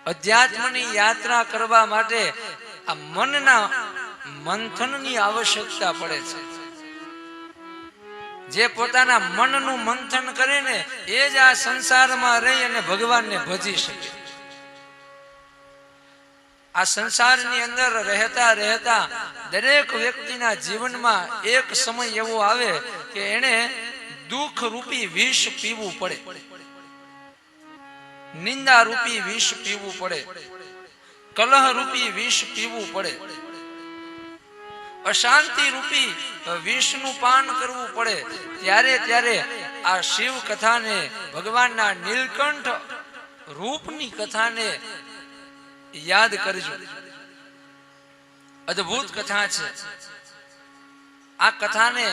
અધ્યાત્મની યાત્રા કરવા માટે આ મનના મંથનની આવશ્યકતા પડે છે. જે પોતાના મનનું મંથન કરે ને એ જ આ સંસારમાં રહી અને ભગવાનને ભજી શકે. આ સંસારની અંદર રહેતા રહેતા દરેક વ્યક્તિના જીવનમાં એક સમય એવો આવે કે એને દુઃખ રૂપી વિષ પીવું પડે, નિંદા રૂપી વિષ પીવું પડે, કલહ રૂપી વિષ પીવું પડે, અશાંતિ રૂપી વિષનું પાન કરવું પડે. ત્યારે આ શિવ કથાને, ભગવાનના નીલકંઠ રૂપની કથાને યાદ કરજો. અદ્ભુત કથા છે. આ કથાને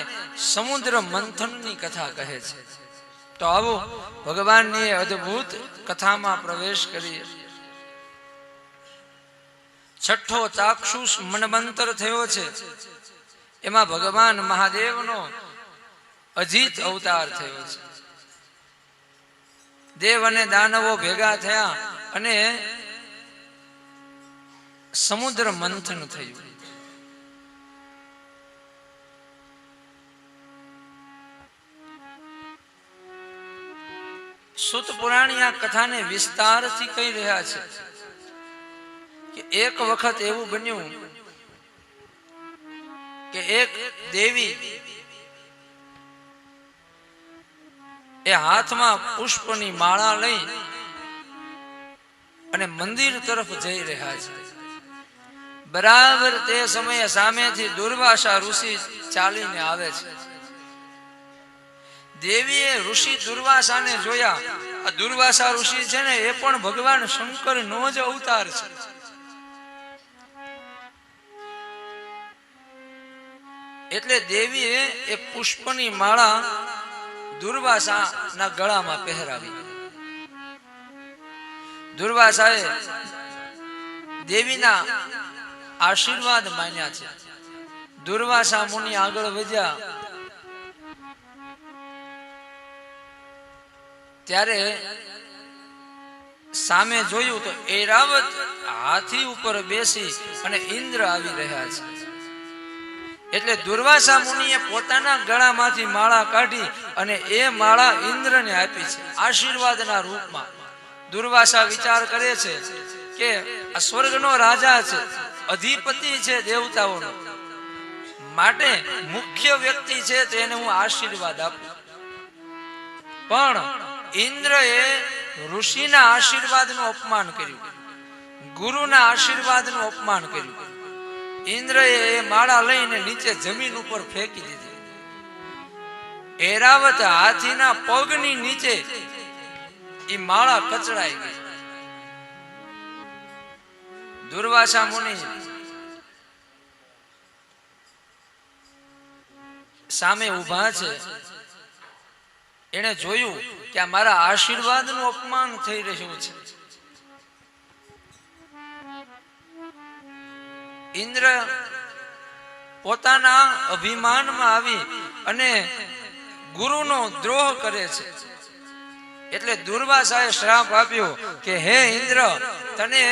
સમુદ્ર મંથનની કથા કહે છે. તો આવો ભગવાનની અદ્ભુત કથામાં પ્રવેશ કરીએ. છઠ્ઠો ચાક્ષુષ મન્વંતર થયો છે. એમાં ભગવાન મહાદેવનો અજીત અવતાર થયો છે. દેવ અને દાનવો ભેગા થયા અને સમુદ્ર મંથન થયું. સુત પુરાણી આ કથાને વિસ્તારથી કહી રહ્યા છે કે એક વખત એવું બન્યું કે એક દેવી એ હાથમાં પુષ્પની માળા લઈ અને મંદિર તરફ જઈ રહ્યા છે. બરાબર તે સમયે સામેથી દુર્વાસા ઋષિ ચાલીને આવે છે. દેવીએ ઋષિ દુર્વાસાને જોયા. આ દુર્વાસા ઋષિ છે ને એ પણ ભગવાન શંકરનો જ અવતાર છે. એટલે દેવીએ એ પુષ્પની માળા દુર્વાસાના ગળામાં પહેરાવી. દુર્વાસાએ દેવીના આશીર્વાદ માન્યા છે. દુર્વાસા મુનિ આગળ વધ્યા ત્યારે સામે જોયું તો ઐરાવત હાથી ઉપર બેસી અને ઇન્દ્ર આવી રહ્યા છે. એટલે દુર્વાસા મુનિએ પોતાના ગળામાંથી માળા કાઢી અને એ માળા ઇન્દ્રને આપી છે આશીર્વાદના રૂપમાં. દુર્વાસા વિચાર કરે છે કે આ સ્વર્ગનો રાજા છે, અધિપતિ છે દેવતાઓનો, માટે મુખ્ય વ્યક્તિ છે તેને હું આશીર્વાદ આપું. પણ ઇન્દ્રએ ઋષિના આશીર્વાદનું અપમાન કર્યું, ગુરુના આશીર્વાદનું અપમાન કર્યું. ઇન્દ્રએ એ માળા લઈને નીચે જમીન ઉપર ફેંકી દીધી. ઐરાવત હાથીના પગની નીચે એ માળા કચડાઈ ગઈ. દુર્વાસા મુનિ સામે ઊભા છે. એને જોયું કે આ મારા આશીર્વાદનું અપમાન થઈ રહ્યું છે. ઇન્દ્ર પોતાના અભિમાનમાં આવી અને ગુરુનો દ્રોહ કરે છે. એટલે દુર્વાસાએ શ્રાપ આપ્યો કે હે ઇન્દ્ર, તને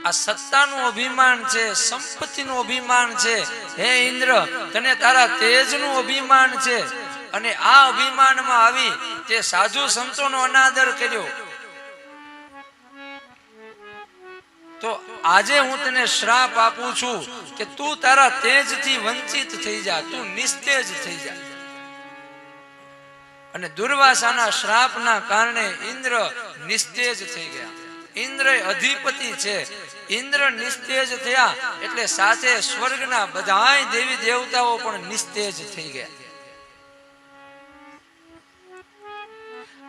આ સત્તાનું અભિમાન છે, સંપત્તિનું અભિમાન છે. હે ઇન્દ્ર, તને તારા તેજનું અભિમાન છે અને આ અભિમાનમાં આવી તે સાધુ સંતોનો અનાદર કર્યો. તો આજે હું તને શ્રાપ આપું છું કે તું તારા તેજથી વંચિત થઈ જા, તું નિસ્તેજ થઈ જા. અને દુર્વાસાના શ્રાપના કારણે ઇન્દ્ર નિસ્તેજ થઈ ગયા. ઇન્દ્ર અધિપતિ છે. ઇન્દ્ર નિસ્તેજ થયા એટલે સાથે સ્વર્ગના બધાય દેવી દેવતાઓ પણ નિસ્તેજ થઈ ગયા.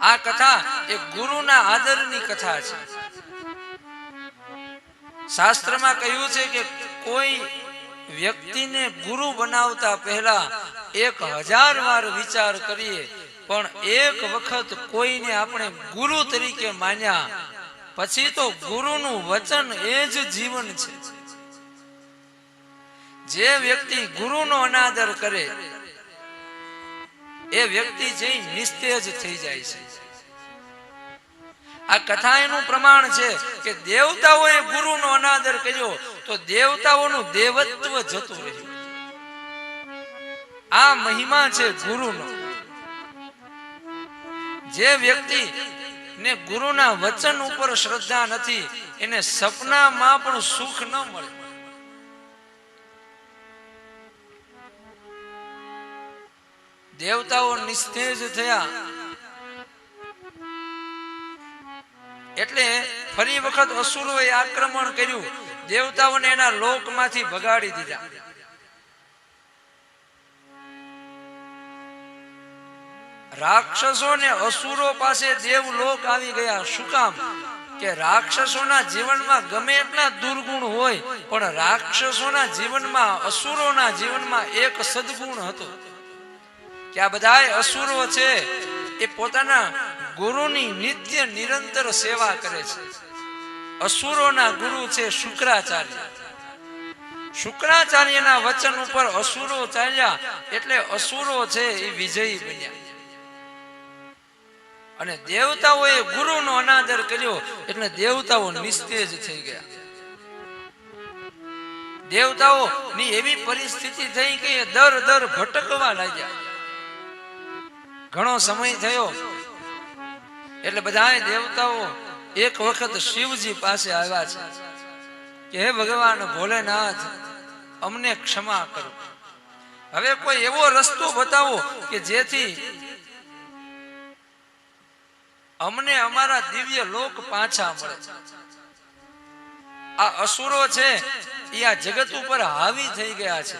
આ કથા એ ગુરુના આદરની કથા છે. શાસ્ત્રમાં કહ્યું છે કે કોઈ વ્યક્તિને ગુરુ બનાવતા પહેલા 1000 વાર વિચાર કરીએ, પણ એક વખત કોઈને આપણે ગુરુ તરીકે માન્યા પછી તો ગુરુનું વચન એ જ જીવન છે. જે વ્યક્તિ ગુરુનો અનાદર કરે એ વ્યક્તિ જે નિસ્તેજ થઈ જાય છે. આ કથા એનું પ્રમાણ છે કે દેવતાઓએ ગુરુનો અનાદર કર્યો તો દેવતાઓનું દેવત્વ જતું રહ્યું. આ મહિમા છે ગુરુનો. જે વ્યક્તિ ને ગુરુના વચન ઉપર શ્રદ્ધા નથી એને સપનામાં પણ સુખ ન મળે. દેવતાઓ નિસ્તેજ થયા એટલે ફરી વખત અસુરોએ આક્રમણ કર્યું, દેવતાઓને એના લોકમાંથી ભગાડી દીધા. રાક્ષસો ને અસુરો પાસે દેવલોક આવી ગયા. શું કામ? કે રાક્ષસોના જીવનમાં ગમે એટલા દુર્ગુણ હોય પણ રાક્ષસોના જીવનમાં, અસુરોના જીવનમાં એક સદગુણ હતો કે આ બધાય અસુરો છે એ પોતાના ગુરુની નિત્ય નિરંતર સેવા કરે છે. અસુરોના ગુરુ છે શુક્રાચાર્ય. શુક્રાચાર્યના વચન ઉપર અસુરો ચાલ્યા એટલે અસુરો છે એ વિજયી બન્યા. અને દેવતાઓએ ગુરુનો અનાદર કર્યો એટલે દેવતાઓ નિસ્તેજ થઈ ગયા. દેવતાઓની એવી પરિસ્થિતિ થઈ કે દર ભટકવા લાગ્યા. ઘણો સમય થયો એટલે બધા દેવતાઓ એક વખત શિવજી પાસે આવ્યા છે કે હે ભગવાન ભોલેનાથ, અમને ક્ષમા કરો. હવે કોઈ એવો રસ્તો બતાવો કે જેથી અમને અમારા દિવ્ય લોક પાછા મળે. આ અસુરો છે એ આ જગત ઉપર હાવી થઈ ગયા છે.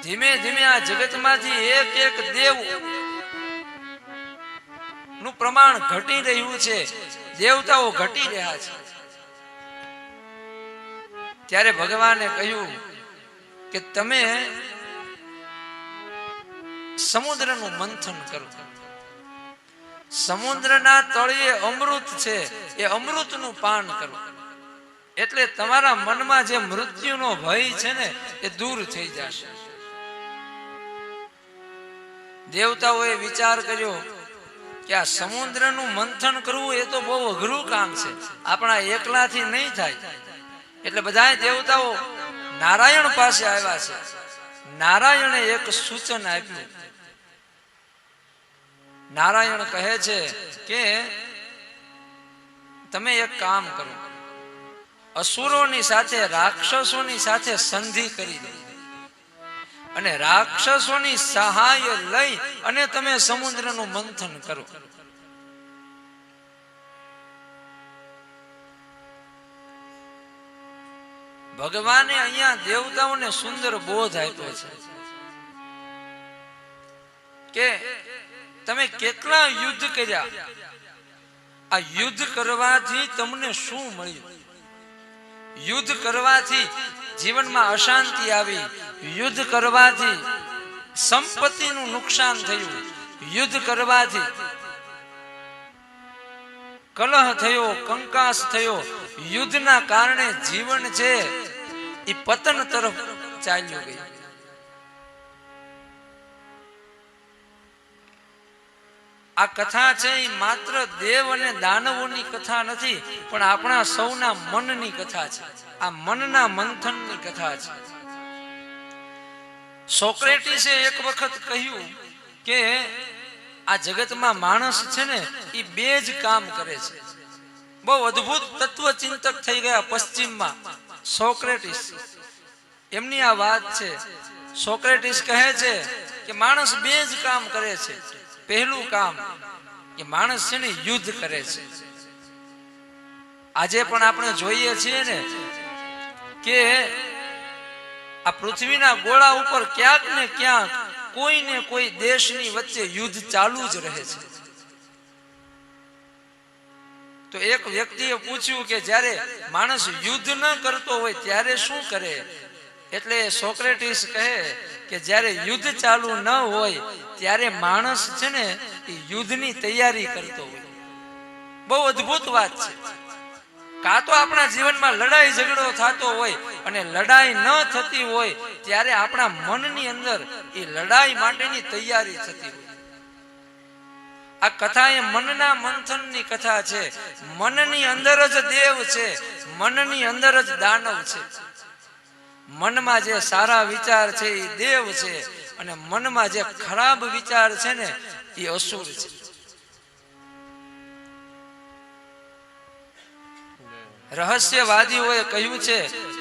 ધીમે ધીમે આ જગતમાંથી એક દેવ નું પ્રમાણ ઘટી રહ્યું છે. દેવતાઓ ઘટી રહ્યા છે. ત્યારે ભગવાને કહ્યું કે તમે સમુદ્રનું મંથન કરો. સમુદ્રના તળિયે અમૃત છે, એ અમૃતનું પાન કરો એટલે તમારા મનમાં જે મૃત્યુનો ભય છે ને એ દૂર થઈ જશે. દેવતાઓએ વિચાર કર્યો કે આ સમુદ્રનું મંથન કરવું એ તો બહુ અઘરું કામ છે, આપણા એકલાથી નહીં થાય. એટલે બધા દેવતાઓ નારાયણ પાસે આવ્યા છે. નારાયણે એક સૂચન આપ્યું. નારાયણ કહે છે કે તમે એક કામ કરો, અસુરોની સાથે, રાક્ષસોની સાથે સંધિ કરી દો અને રાક્ષસોની સહાય લઈ અને તમે સમુદ્રનું મંથન કરો. ભગવાને અહીંયા દેવતાઓને સુંદર બોધ આપ્યો છે કે તમે કેટલા યુદ્ધ કર્યા, આ યુદ્ધ કરવાથી તમને શું મળ્યું? યુદ્ધ કરવાથી જીવનમાં અશાંતિ આવી, યુદ્ધ કરવાથી સંપત્તિનું નુકસાન થયું, યુદ્ધ કરવાથી કલહ થયો, કંકાસ થયો, યુદ્ધના કારણે જીવન છે એ પતન તરફ ચાલ્યું ગયું. આ કથા છે એ માત્ર દેવ અને દાનવોની કથા નથી પણ આપણા સૌના મનની કથા છે. આ મનના મંથનની કથા છે. સોક્રેટીસે એક વખત કહ્યું કે આ જગતમાં માણસ છે ને એ બે જ કામ કરે છે. બહુ અદ્ભુત તત્વચિંતક થઈ ગયા પશ્ચિમમાં સોક્રેટીસ. એમની આ વાત છે. સોક્રેટીસ કહે છે કે માણસ બે જ કામ કરે છે. પહેલું કામ કે માણસ છે ને યુદ્ધ કરે છે. આજે પણ આપણે જોઈએ છીએ ને કે આ પૃથ્વીના ગોળા ઉપર ક્યાંક ને ક્યાંક કોઈ ને કોઈ દેશની વચ્ચે યુદ્ધ ચાલુ જ રહે છે. તો એક વ્યક્તિએ પૂછ્યું કે જ્યારે માણસ યુદ્ધ ન કરતો હોય ત્યારે શું કરે? એટલે સોક્રેટીસ કહે કે જ્યારે યુદ્ધ ચાલુ ન હોય ત્યારે માણસ છે ને એ યુદ્ધની તૈયારી કરતો હોય. બહુ અદ્ભુત વાત છે. કાં તો આપણા જીવનમાં લડાઈ ઝઘડો થતો હોય અને લડાઈ ન થતી હોય ત્યારે આપણા મનની અંદર એ લડાઈ માટેની તૈયારી થતી હોય. આ કથા એ મનના મંથનની કથા છે. મનની અંદર જ દેવ છે, મનની અંદર જ દાનવ છે. મનમાં જે સારા વિચાર છે એ દેવ છે, અને મનમાં જે ખરાબ વિચાર છે ને એ અસુર છે. રહસ્યવાદીઓએ કહ્યું છે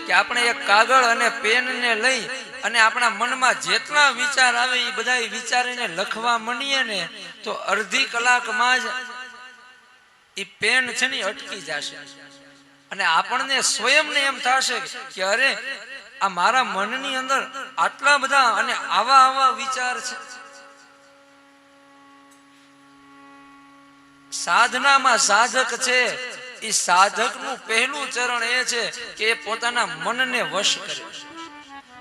કે આપણે એક કાગળ અને પેનને લઈ અને આપણા મનમાં જેટલા વિચાર આવે એ બધા વિચારીને લખવા માંડીએ ને તો અડધી કલાકમાં જ એ પેન છે ને અટકી જશે, અને આપણને સ્વયંને એમ થશે કે અરે આ મારા મનની અંદર આટલા બધા અને આવા વિચાર છે. સાધનામાં સાધક છે, એ સાધકનું પહેલું ચરણ એ છે કે એ પોતાના મનને વશ કરે.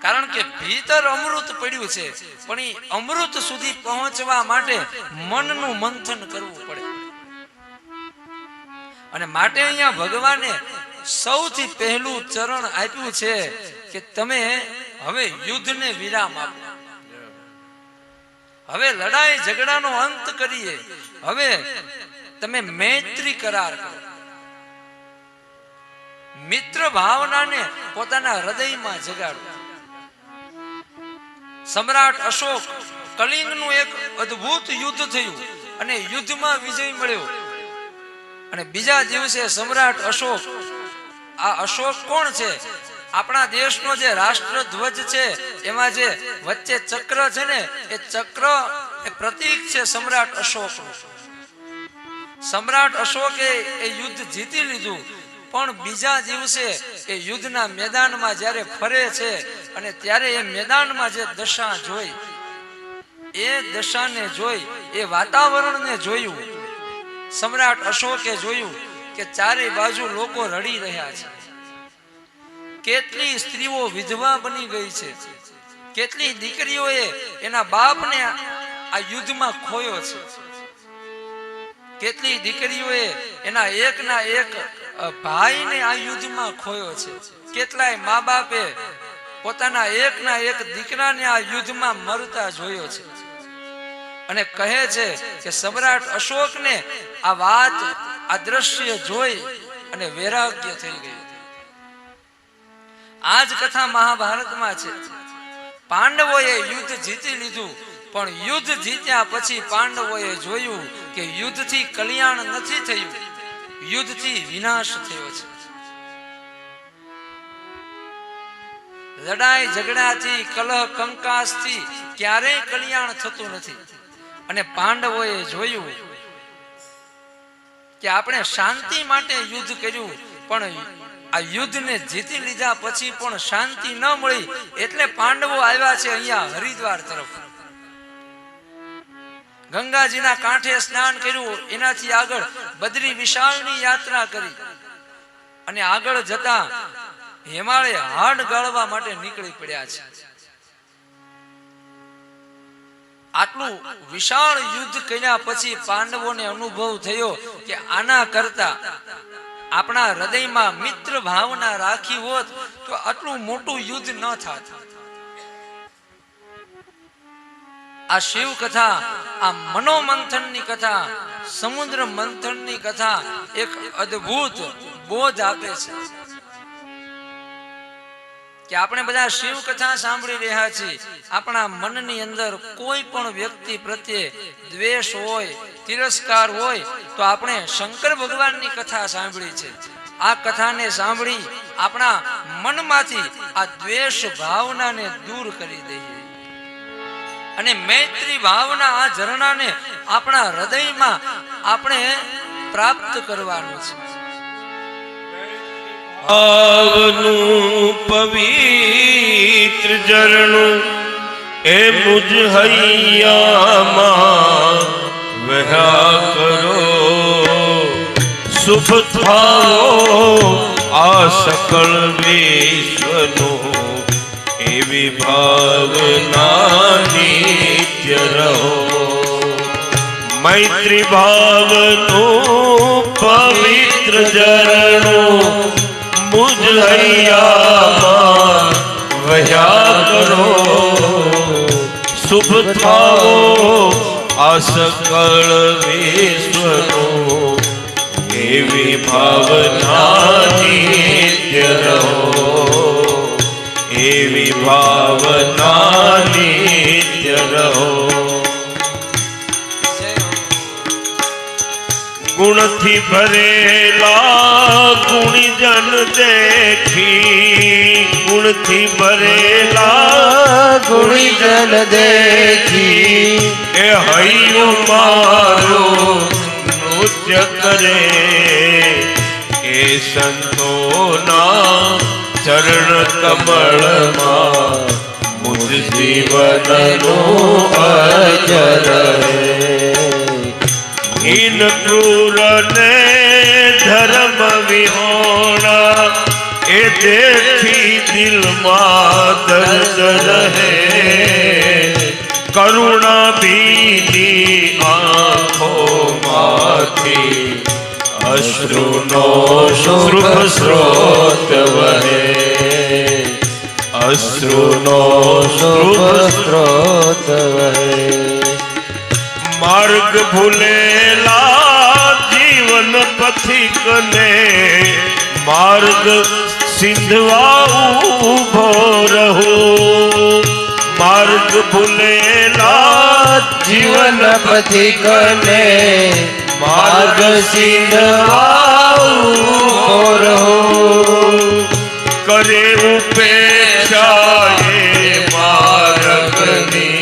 કારણ કે ભીતર અમૃત પડ્યું છે, પણ એ અમૃત સુધી પહોંચવા માટે મનનું મંથન કરવું પડે. અને માટે અહીંયા ભગવાને સૌથી પહેલું ચરણ આપ્યું છે કે તમે હવે યુદ્ધને વિરામ આપો, હવે લડાઈ ઝઘડાનો અંત કરીએ, હવે તમે મૈત્રી કરાર કરો. મિત્ર ભાવનાને પોતાના હૃદયમાં જગાડો. સમ્રાટ અશોક, કલિંગનું એક અદ્ભુત યુદ્ધ થયું અને યુદ્ધમાં વિજય મળ્યો. અને બીજા દિવસે સમ્રાટ અશોક, આ અશોક કોણ છે? આપણા દેશનો જે રાષ્ટ્રધ્વજ છે એમાં જે વચ્ચે ચક્ર છે ને એ ચક્ર એ પ્રતીક છે સમ્રાટ અશોકનું. સમ્રાટ અશોકે એ યુદ્ધ જીતી લીધું, પણ બીજા દિવસે એ યુદ્ધના મેદાનમાં જ્યારે ફરે છે અને ત્યારે એ મેદાનમાં જે દશા જોઈ, એ દશાને જોઈ, એ વાતાવરણને જોયું, સમ્રાટ અશોકે જોયું કે ચારે બાજુ લોકો રડી રહ્યા છે. કેટલી સ્ત્રીઓ વિધવા બની ગઈ છે, કેટલી દીકરીઓએ એના બાપને આ યુદ્ધમાં ખોયો છે, કેટલી દીકરીઓએ એના એકના એક ભાઈને આ યુદ્ધમાં ખોયો છે, કેટલાય મા બાપે પોતાના એકના એક દીકરાને આ યુદ્ધમાં મરતા જોયો છે. અને કહે છે કે સમ્રાટ અશોકને આ વાત, આ દ્રશ્ય જોઈ અને વૈરાગ્ય થઈ ગયું. આ જ કથા મહાભારતમાં છે. પાંડવોએ યુદ્ધ જીતી લીધું, પણ યુદ્ધ જીત્યા પછી પાંડવોએ જોયું કે યુદ્ધથી કલ્યાણ નથી થયું, યુદ્ધથી વિનાશ થયો છે. લડાઈ ઝઘડાથી, કલહ કંકાસથી ક્યારેય કલ્યાણ થતું નથી. અને પાંડવોએ જોયું કે આપણે શાંતિ માટે યુદ્ધ કર્યું, પણ આ યુદ્ધને જીતી લીધા પછી પણ શાંતિ ન મળી, એટલે પાંડવો આવ્યા છે અહીંયા હરિદ્વાર તરફ. ગંગાજીના કાંઠે સ્નાન કર્યું, એનાથી આગળ બદ્રી વિશાળની યાત્રા કરી અને આગળ જતા હિમાલય હાડ ગાળવા માટે નીકળી પડ્યા છે. આટલું વિશાળ યુદ્ધ કર્યા પછી પાંડવોને અનુભવ થયો કે આના કરતા આપણા હૃદયમાં મિત્ર ભાવના રાખી હોત તો આટલું મોટું યુદ્ધ ન થાત. આ શિવ કથા, આ મનોમંથનની કથા, સમુદ્ર મંથનની કથા એક અદ્ભુત બોધ આપે છે કે આપણે બધા શિવ કથા સાંભળી રહ્યા છીએ. આપણા મનની અંદર કોઈ પણ વ્યક્તિ પ્રત્યે દ્વેષ હોય, તિરસ્કાર હોય તો આપણે શંકર ભગવાનની કથા સાંભળી છે. આ કથાને સાંભળી આપણા મનમાંથી આ દ્વેષ ભાવનાને દૂર કરી દઈએ અને મૈત્રી ભાવના, આ ઝરણાને આપણા હૃદયમાં આપણે પ્રાપ્ત કરવાનું છે. આવનું પવિત્ર ઝરણું એ મુજ હૈયામાં વહ્યા કરો. શુભ થાઓ આ સકળ વિશ્વનો, એવી ભાવના નિત્ય રહો. મૈત્રી ભાવનું પવિત્ર ઝરણું મુજ હૈયામાં વહ્યા કરો. શુભ થાઓ આ સકળ વિશ્વનું એવી ભાવના નિત્ય રહો, એવી ભાવના નિત્ય રહો. ગુણથી ભરેલા ગુણજન દેખી, ગુણથી ભરેલા ગુણજન દેખી એ હૈયું મારું નૃત્ય કરે. એ સંતોના ચરણ કમળમાં મુજ જીવનનું અજર હે. હીન ક્રૂર ને ધર્મ વિહોણા એ દેખી દિલમાં દર્દ રહે. કરુણા ભીની આંખોમાંથી અશ્રુનો શુભ સ્રોત વહે. અશ્રુનો શુભ સ્ત્રોત વહે. માર્ગ ભૂલેલા જીવન પથિકને માર્ગ સિંધવા ઉભો રહો. માર્ગ ભૂલેલા જીવન પથિકને માર્ગ સિંધવા ઉભો રહો. કરે ઉપેક્ષા એ માર્ગની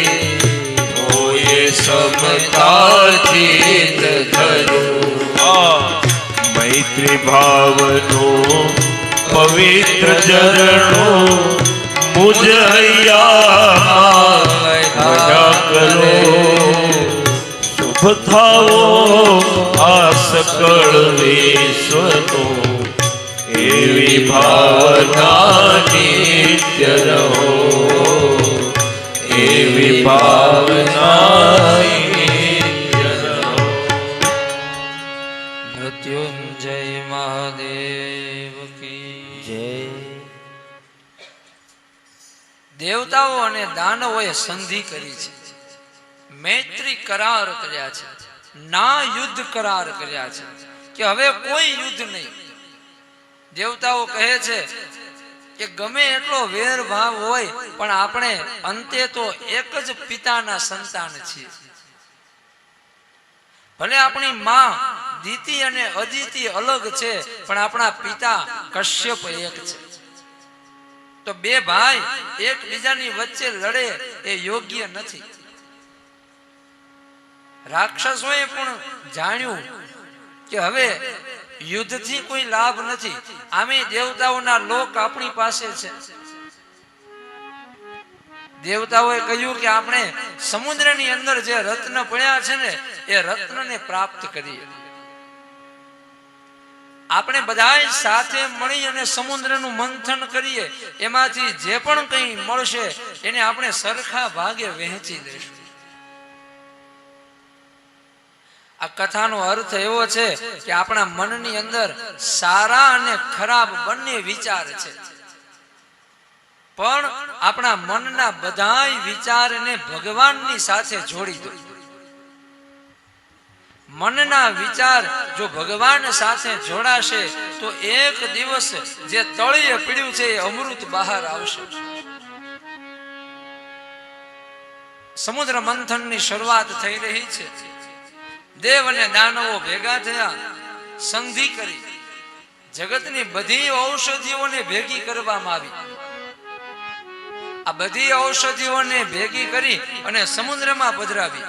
સમતા ચિત ધરું. મૈત્રી ભાવનું પવિત્ર ચરણો મુજ હૈયા કરો. શુભ થાવો આ સકળ વિશ્વનું એવી ભાવના નિત્ય રહો, એવી ભાવના નિત્ય રહો. મૃત્યુંજય મહાદેવ કી જય. દેવતાઓ અને દાનવોએ સંધિ કરી છે, મૈત્રી કરાર કર્યા છે, ના યુદ્ધ કરાર કર્યા છે કે હવે કોઈ યુદ્ધ નહીં. દેવતાઓ કહે છે કે ગમે એટલો વેરભાવ હોય પણ આપણે અંતે તો એક જ પિતાના સંતાન છીએ. ભલે આપણી માં દિતિ અને અદિતિ અલગ છે પણ આપણા પિતા કશ્યપ એક છે. તો બે ભાઈ એકબીજાની વચ્ચે લડે એ યોગ્ય નથી. રાક્ષસોએ પણ જાણ્યું કે હવે યુદ્ધથી કોઈ લાભ નથી. આમે દેવતાઓના લોક આપણી પાસે છે. દેવતાઓએ કહ્યું કે આપણે સમુદ્રની અંદર જે રત્ન પડ્યા છે ને એ રત્નને પ્રાપ્ત કરીએ. આપણે બધા સાથે મળી અને સમુદ્રનું મંથન કરીએ. એમાંથી જે પણ કંઈ મળશે એને આપણે સરખા ભાગે વહેંચી દઈશું. આ કથાનો અર્થ એવો છે કે આપણા મનની અંદર સારા અને ખરાબ બંને વિચાર છે, પણ આપણા મનના બધાય વિચારને ભગવાનની સાથે જોડી દો. મનના વિચાર જો ભગવાન સાથે જોડાશે તો એક દિવસ જે તળિયે પડ્યું છે એ અમૃત બહાર આવશે. સમુદ્ર મંથનની શરૂઆત થઈ રહી છે. દેવ અને દાનવો ભેગા થયા, સંધિ કરી. જગતની બધી ઔષધિઓને ભેગી કરવામાં આવી. આ બધી ઔષધિઓને ભેગી કરી અને સમુદ્રમાં પધરાવી.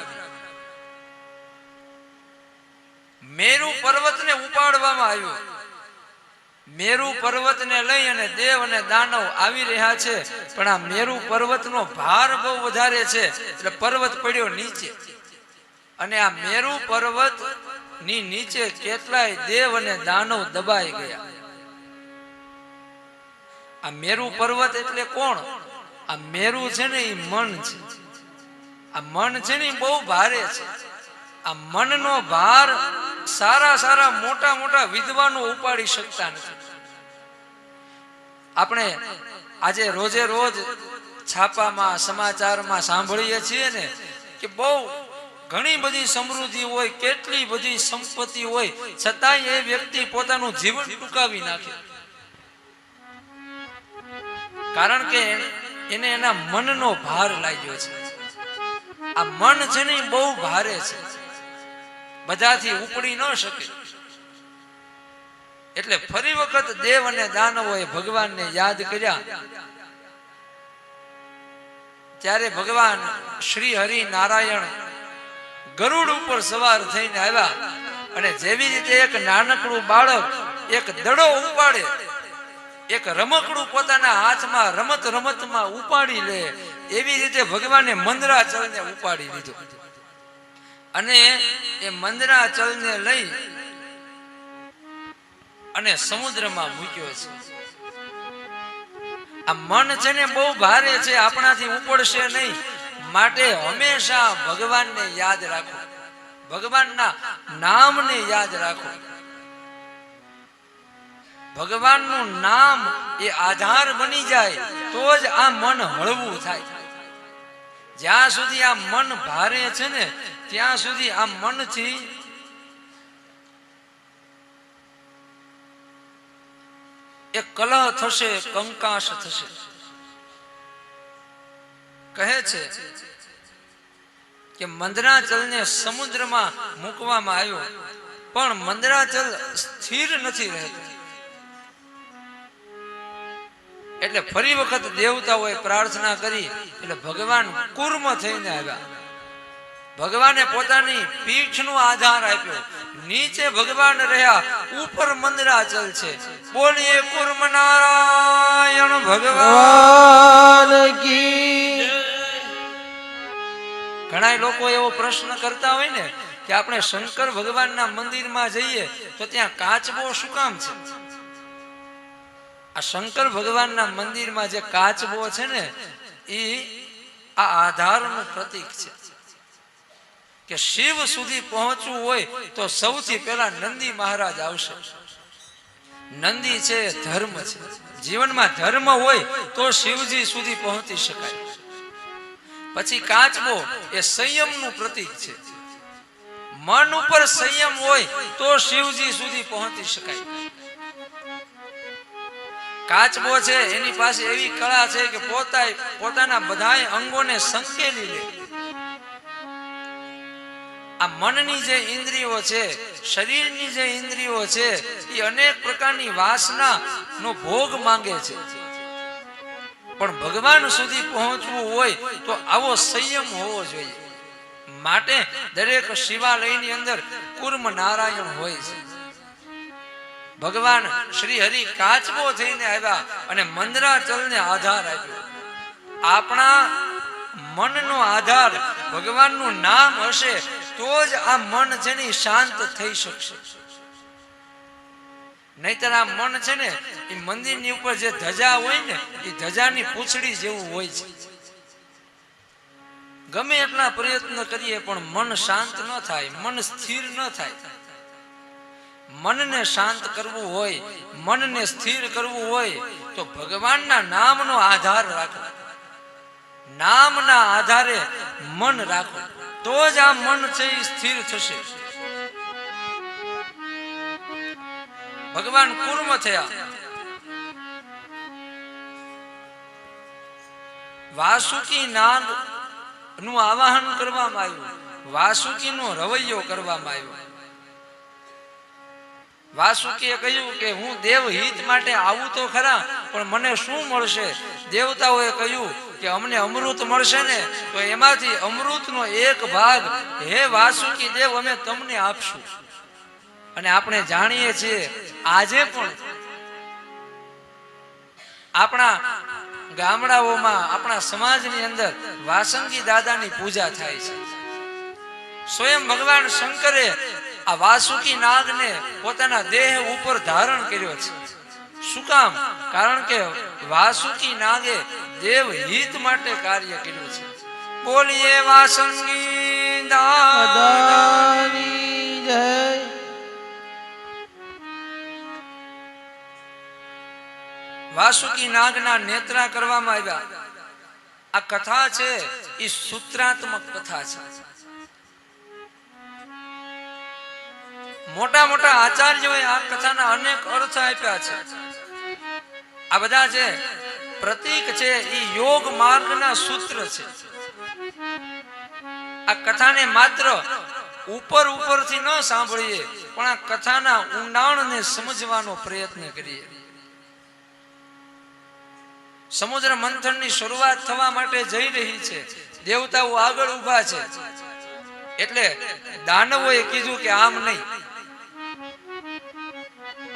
મેરુ પર્વતને ઉપાડવામાં આવ્યો. મેરુ પર્વતને લઈ અને દેવ અને દાનવ આવી રહ્યા છે, પણ આ મેરુ પર્વતનો ભાર બહુ વધારે છે એટલે પર્વત પડ્યો નીચે. અને આ મેરુ પર્વત ની નીચે કેટલાય દેવ અને દાનવ દબાઈ ગયા. આ મેરુ પર્વત એટલે કોણ? આ મેરુ છે ને એ મન છે. આ મન છે ને એ બહુ ભારે છે. આ મનનો ભાર સારા સારા મોટા મોટા વિદ્વાનો ઉપાડી શકતા નથી. આપણે આજે રોજે રોજ છાપામાં સમાચારમાં સાંભળીએ છીએ ને કે બહુ ઘણી બધી સમૃદ્ધિ હોય, કેટલી બધી સંપત્તિ હોય, છતાંય એ વ્યક્તિ પોતાનું જીવન ટૂંકાવી નાખે, કારણ કે એને એના મનનો ભાર લાગ્યો છે. આ મન છે ને બહુ ભારે છે, બધાથી ઉપડી ન શકે. એટલે ફરી વખત દેવ અને દાનવોએ ભગવાનને યાદ કર્યા. ત્યારે ભગવાન શ્રી હરિ નારાયણ ગરુડ ઉપર સવાર થઈને આવ્યા અને જેવી રીતે એક નાનકડું બાળક એક દડો ઉપાડે, એક રમકડું પોતાના હાથમાં રમત રમતમાં ઉપાડી લે, એવી રીતે ભગવાને મંદરાચલને ઉપાડી લીધો અને એ મંદરાચલને લઈ અને સમુદ્રમાં મૂક્યો છે. આ મન છે ને બહુ ભારે છે, આપણાથી ઉપડશે નહીં. માટે હંમેશા ભગવાનને યાદ રાખો, ભગવાનના નામને યાદ રાખો. ભગવાનનું નામ એ આધાર બની જાય તો જ આ મન હળવું થાય. જ્યાં સુધી આ મન ભારે છે ને ત્યાં સુધી આ મનથી એક કલહ થશે, કંકાશ થશે. કહે છે કે મંદરાચલને સમુદ્રમાં મૂકવામાં આવ્યો, પણ મંદરાચલ સ્થિર નથી રહેતું. એટલે ફરી વખત દેવતાઓએ પ્રાર્થના કરી, એટલે ભગવાન કુર્મ થઈને આવ્યા. ભગવાને પોતાની પીઠનો આધાર આપ્યો, નીચે ભગવાન રહ્યા, ઉપર મંદરાચલ છે. બોલીએ કુર્મ નારાયણ ભગવાન કી. ઘણા લોકો એવો પ્રશ્ન કરતા હોય ને કે આપણે શંકર ભગવાનના મંદિરમાં જઈએ તો ત્યાં કાચબો શું કામ છે? આ શંકર ભગવાનના મંદિરમાં જે કાચબો છે ને એ આ આધારનું પ્રતીક છે કે શિવ સુધી પહોંચવું હોય તો સૌથી પહેલા નંદી મહારાજ આવશે. નંદી છે ધર્મ છે, જીવનમાં ધર્મ હોય તો શિવજી સુધી પહોંચી શકાય. પછી કાચબો એ સંયમનું પ્રતીક છે, મન ઉપર સંયમ હોય તો શિવજી સુધી પહોંચી શકાય. કાચબો છે એની પાસે એવી કળા છે કે પોતાના બધાય અંગોને સંકેલી લે. આ મનની જે ઇન્દ્રિયો છે, શરીરની જે ઇન્દ્રિયો છે એ અનેક પ્રકારની વાસના નો ભોગ માંગે છે, પણ ભગવાન સુધી પહોંચવું હોય તો આવો સંયમ હોવો જોઈએ. માટે દરેક શિવાલયની અંદર કુર્મ નારાયણ હોય છે. ભગવાન શ્રી હરિ કાચબો થઈને આવ્યા અને મંદરાચલને આધાર આપ્યો. આપણા મનનો આધાર ભગવાનનું નામ હશે તો જ આ મન છે ને શાંત થઈ શકશે. નહીતર આ મન છે ને એ મંદિરની ઉપર જે ધજા હોય ને એ ધજાની પૂંછડી જેવું હોય છે. ગમે એટલા પ્રયત્ન કરીએ પણ મન શાંત ન થાય, મન સ્થિર ન થાય. મનને શાંત કરવું હોય, મનને સ્થિર કરવું હોય તો ભગવાનના નામનો આધાર રાખો, નામના આધારે મન રાખો તો જ આ મન છે એ સ્થિર થશે. ભગવાન કુર્મ થયા. વાસુકી નાગ નું આવાહન કરવામાં આવ્યું, વાસુકી નો રવૈયો કરવામાં આવ્યો. વાસુકીએ કહ્યું કે હું દેવ હિત માટે આવું તો ખરા, પણ મને શું મળશે? દેવતાઓએ કહ્યું કે અમને અમૃત મળશે ને તો એમાંથી અમૃતનો એક ભાગ હે વાસુકી દેવ અમે તમને આપશું. અને આપણે જાણીએ છીએ આજે પણ આપણા ગામડાઓમાં, આપણા સમાજની અંદર વાસંગી દાદાની પૂજા થાય છે. સ્વયં ભગવાન શંકરે આ વાસુકી નાગને પોતાના દેહ ઉપર ધારણ કર્યો છે. શું કામ? કારણ કે વાસુકી નાગે દેવ હિત માટે કાર્ય કર્યું છે. બોલીએ વાસંગી દાદાની જય. વાસુકી નાગના નેત્રા કરવામાં આવ્યા. આ કથા છે એ સૂત્રાત્મક કથા છે. મોટા મોટા આચાર્યોએ આ કથાના અનેક અર્થ આપ્યા છે. આ બધા છે પ્રતીક છે, એ યોગ માર્ગના સૂત્ર છે. આ કથાને માત્ર ઉપરથી ન સાંભળીએ, પણ આ કથાના ઊંડાણને સમજવાનો પ્રયત્ન કરીએ. સમુદ્ર મંથનની શરૂઆત થવા માટે જઈ રહી છે. દેવતાઓ આગળ ઊભા છે. એટલે દાનવોએ કીધું કે આમ નહીં,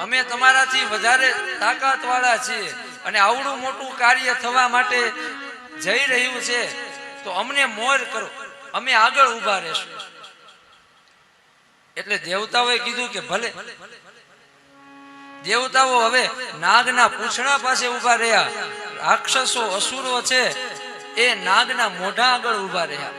અમે તમારાથી વધારે તાકાત વાળા છીએ અને આવડું મોટું કાર્ય થવા માટે જઈ રહ્યું છે, તો અમને મોર કરો, અમે આગળ ઊભા રહેશું. એટલે દેવતાઓએ કીધું કે ભલે. દેવતાઓ હવે નાગના પૂંછડા પાસે ઊભા રહ્યા. રાક્ષસો અસુરો છે એ નાગના મોઢા આગળ ઊભા રહ્યા.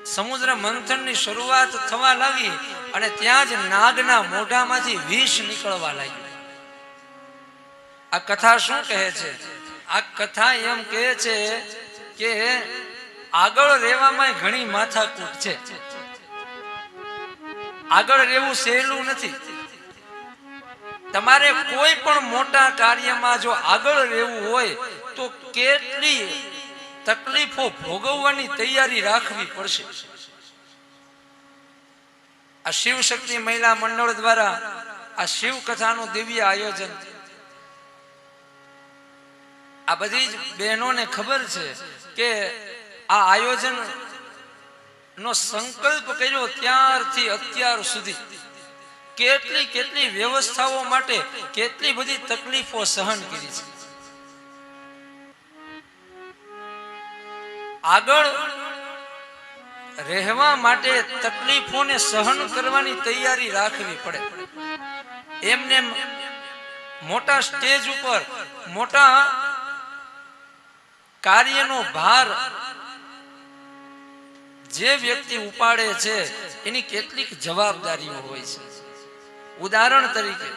સમુદ્ર મંથનની શરૂઆત થવા લાગી અને ત્યાં જ નાગના મોઢામાંથી વિષ નીકળવા લાગ્યું. આ કથા શું કહે છે? આ કથા એમ કહે છે કે આગળ રહેવામાં ઘણી માથાકૂટ છે. આગળ રહેવું સહેલું નથી. તમારે કોઈ પણ મોટા કાર્યમાં જો આગળ રહેવું હોય તો કેટલી તકલીફો ભોગવવાની તૈયારી રાખવી પડશે. આ શિવ શક્તિ મહિલા મંડળ દ્વારા આ શિવ કથાનું દિવ્ય આયોજન. આ બધી જ બહેનોને ખબર છે કે આ આયોજન નો સંકલ્પ કર્યો ત્યારથી અત્યાર સુધી કેટલી વ્યવસ્થાઓ માટે કેટલી બધી તકલીફો સહન કરી છે. આગળ રહેવા માટે તકલીફોને સહન કરવાની તૈયારી રાખવી પડે. એમને મોટા સ્ટેજ ઉપર મોટા કાર્યનો ભાર જે વ્યક્તિ ઉપાડે છે એની કેટલીક જવાબદારીઓ હોય છે. ઉદાહરણ તરીકે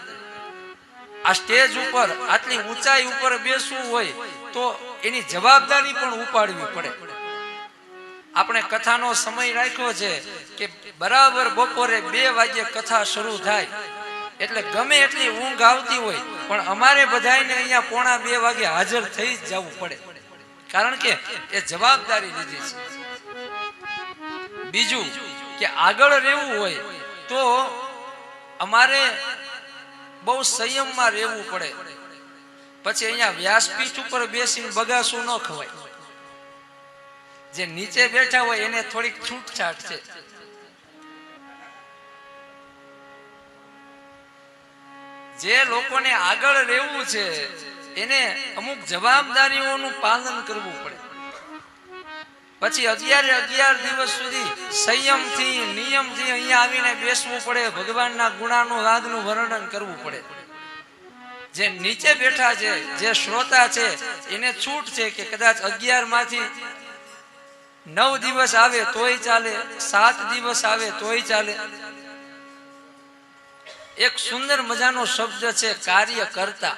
આ સ્ટેજ ઉપર આટલી ઊંચાઈ ઉપર બેસવું હોય તો એની જવાબદારી પણ ઉપાડવી પડે. આપણે કથાનો સમય રાખ્યો છે કે બરાબર બપોરે 2 વાગે કથા શરૂ થાય. એટલે ગમે એટલી ઊંઘ આવતી હોય પણ અમારે બધાને અહીંયા 1:45 વાગે હાજર થઈ જ જવું પડે, કારણ કે એ જવાબદારી લીધી છે. બીજું કે આગળ રહેવું હોય તો અમારે બહુ સંયમમાં રહેવું પડે. પછી અહીંયા વ્યાસપીઠ ઉપર બેસીને બગાસું ન ખવાય. જે નીચે બેઠા હોય એને થોડીક છૂટછાટ છે. જે લોકોને આગળ રહેવું છે એને અમુક જવાબદારીઓનું પાલન કરવું પડે. પછી 11 દિવસ સુધી સંયમથી નિયમથી અહીંયા આવીને બેસવું પડે. ભગવાનના ગુણાનું વાદનું વર્ણન કરવું પડે. જે નીચે બેઠા છે, જે શ્રોતા છે, એને છૂટ છે કે કદાચ 11 માંથી 9 દિવસ આવે તોય ચાલે, 7 દિવસ આવે તોય ચાલે. એક સુંદર મજાનો શબ્દ છે કાર્યકર્તા.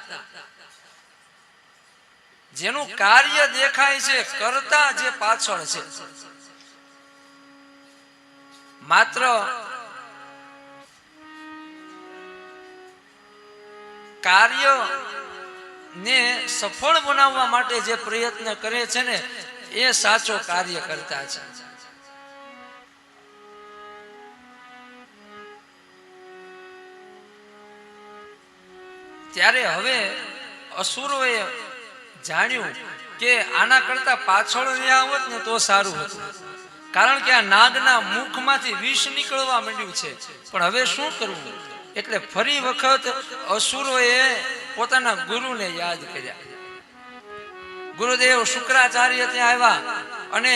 જેનું કાર્ય દેખાય છે, કરતા જે પાછળ છે. માત્ર કાર્ય ને સફળ બનાવવા માટે જે પ્રયત્ન કરે છે ને એ સાચો કાર્યકર્તા છે. ત્યારે હવે અસુરોએ જાણ્યું કે આના કરતા પાછળ રહ્યા હોત ને તો સારું હતું, કારણ કે આ નાગના મુખમાંથી વિષ નીકળવા માંડ્યું છે. પણ હવે શું કરવું? એટલે ફરી વખત અસુરોએ પોતાના ગુરુને યાદ કર્યા. ગુરુદેવ શુક્રાચાર્ય ત્યાં આવ્યા અને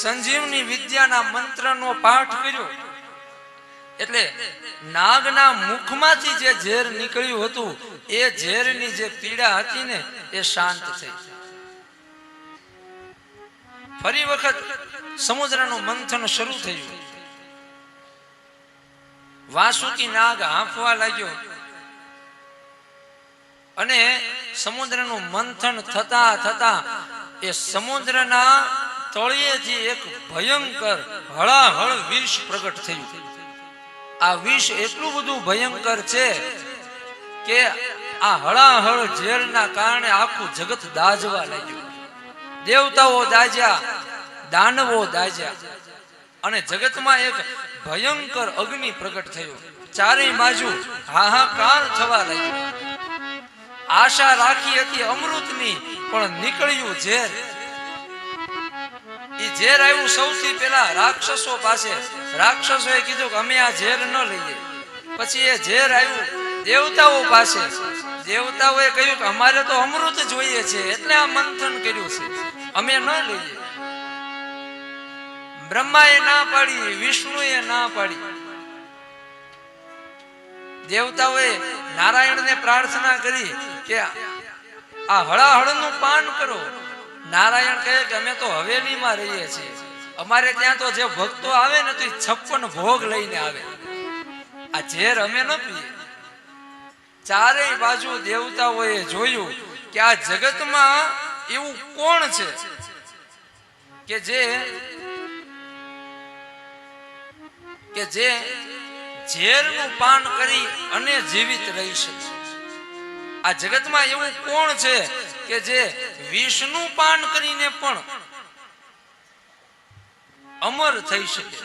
સંજીવની વિદ્યાના મંત્રનો પાઠ કર્યો. એટલે નાગના મુખમાંથી જે ઝેર નીકળ્યું હતું એ ઝેરની જે પીડા હતી ને એ શાંત થઈ. ફરી વખત સમુદ્રનું મંથન શરૂ થયું. વાસુકી નાગ હાંફવા લાગ્યો અને સમુદ્રનું મંથન થતા થતા એ સમુદ્રના તળિયેથી એક ભયંકર હળાહળ વિષ પ્રગટ થયું. આ વિષ એટલું બધું ભયંકર છે કે આ હળાહળ ઝેરના કારણે આખું જગત દાઝવા લાગ્યું. દેવતાઓ દાઝ્યા, દાનવો દાઝ્યા અને જગતમાં એક ભયંકર અગ્નિ પ્રગટ થયો. ચારેય બાજુ હાહાકાર થવા લાગ્યો. આશા રાખી હતી અમૃતની, પણ નીકળ્યું ઝેર. એ ઝેર આવ્યું સૌથી પહેલા રાક્ષસો પાસે. રાક્ષસોએ કીધું કે અમે આ ઝેર ન લઈએ. પછી એ ઝેર આવ્યું દેવતાઓ પાસે. દેવતાઓએ કહ્યું કે અમારે તો અમૃત જોઈએ છે, એટલે આ મંથન કર્યું છે, અમે ન લઈએ. બ્રહ્માએ ના પાડી, વિષ્ણુએ ના પાડી. દેવતાઓએ નારાયણને પ્રાર્થના કરી કે આ હળાહળનું પાન કરો. નારાયણ કહે કે અમે તો હવેલીમાં રહીએ છીએ, અમારે ત્યાં તો જે ભક્તો આવે ને તો 56 ભોગ લઈને આવે, આ ઝેર અમે ન પીએ. ચારેય બાજુ દેવતાઓએ જોયું કે આ જગતમાં એવું કોણ છે કે જે ઝેરનું પાન કરી અને જીવિત રહી શકે. આ જગતમાં એવું કોણ છે કે જે વિષનું પાન કરીને પણ અમર થઈ શકે.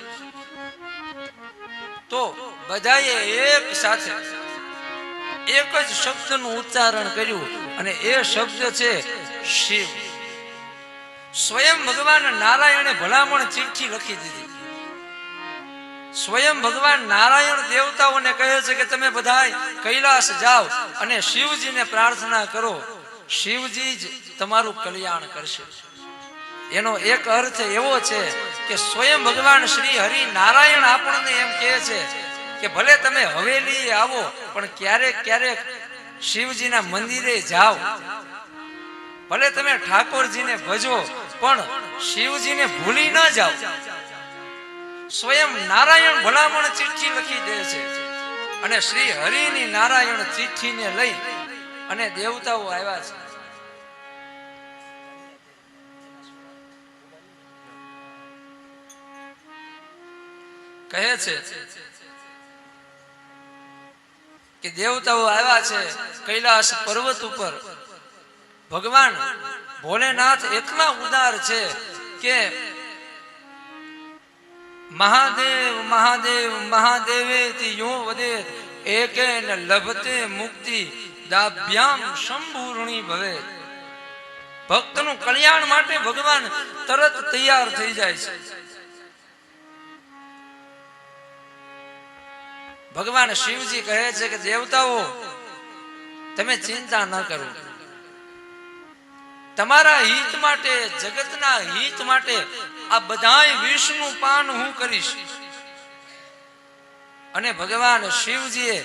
તો બધાએ એક સાથે એક જ શબ્દનું ઉચ્ચારણ કર્યું અને એ શબ્દ છે શિવ. સ્વયં ભગવાન નારાયણે ભલામણ ચિઠ્ઠી લખી દીધી. સ્વયં ભગવાન નારાયણ દેવતાઓને કહે છે કે તમે બધા કૈલાસ જાઓ અને શિવજીને પ્રાર્થના કરો, શિવજી જ તમારું કલ્યાણ કરશે. એનો એક અર્થ એવો છે કે સ્વયં ભગવાન શ્રી હરિ નારાયણ આપણને એમ કહે છે કે ભલે તમે હવેલી આવો પણ ક્યારેક ક્યારેક શિવજીના મંદિરે જાઓ, ભલે તમે ઠાકોરજીને ભજો પણ શિવજીને ભૂલી ન જાઓ. સ્વયં નારાયણ ભલામણ ચિઠ્ઠી લખી દે છે અને શ્રી હરિની નારાયણ ચિઠ્ઠીને લઈ અને દેવતાઓ આવ્યા છે. કહે છે કે દેવતાઓ આવ્યા છે કૈલાસ પર્વત ઉપર. ભગવાન ભોલેનાથ એટલા ઉદાર છે કે મહાદેવ મહાદેવ મહાદેવેતિ યો વદેત એકેન લભતે મુક્તિ દાભ્યામ શંભૂર્ણી ભવે. ભક્તનું કલ્યાણ માટે ભગવાન તરત તૈયાર થઈ જાય છે. ભગવાન શિવજી કહે છે કે દેવતાઓ તમે ચિંતા ન કરો, તમારા હિત માટે, જગતના હિત માટે આ બધાય વિષનું પાન હું કરીશ. અને ભગવાન શિવજીએ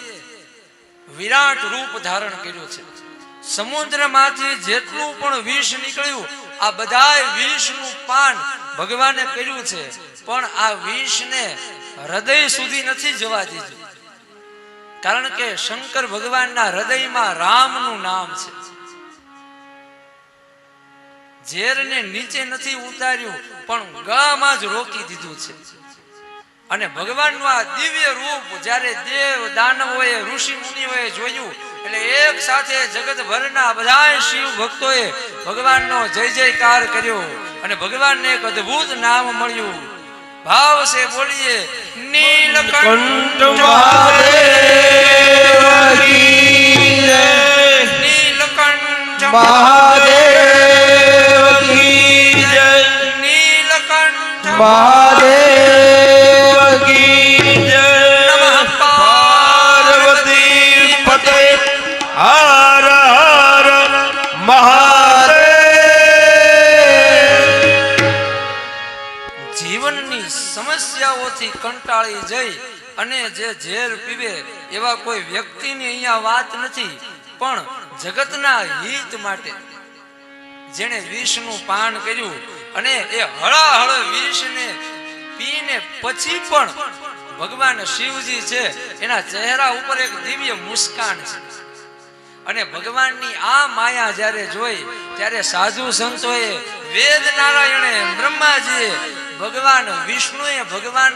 વિરાટ રૂપ ધારણ કર્યું છે. સમુદ્રમાંથી જેટલું પણ વિષ નીકળ્યું આ બધાય વિષનું પાન ભગવાને કર્યું છે, પણ આ વિષને હૃદય સુધી નથી જવા દીધું. કારણ કે શંકર ભગવાનના હૃદયમાં રામનું નામ છે. ઝેરને નીચે નથી ઉતાર્યું પણ ગળામાં જ રોકી દીધું છે. અને ભગવાનનું આ દિવ્ય રૂપ જ્યારે દેવ દાનવોએ ઋષિ મુનિઓએ જોયું એટલે એક સાથે જગતભરના બધા શિવ ભક્તોએ ભગવાનનો જય જયકાર કર્યો અને ભગવાનને એક અદ્ભુત નામ મળ્યું. ભાવ સે બોલીએ નીલકંઠ મહાદેવ કી જય, નીલકંઠ મહાદેવ કી જય, નીલકંઠ મહાદેવ કી જય. નમઃ પાર્વતી પતે હર હર મહાદેવ. જીવનની સમસ્યાઓથી કંટાળી જઈ અને જે ઝેર પીવે એવા કોઈ વ્યક્તિની અહીંયા વાત નથી, પણ જગતના હિત માટે જેણે વિષનું પાન કર્યું અને એ હળાહળ વિષને પીને પછી પણ ભગવાન શિવજી છે એના ચહેરા ઉપર એક દિવ્ય મુસ્કાન છે. અને ભગવાનની આ માયા જ્યારે જોઈ ત્યારે સાધુ સંતોએ, વેદ નારાયણે, બ્રહ્માજીએ, ભગવાન વિષ્ણુએ ભગવાન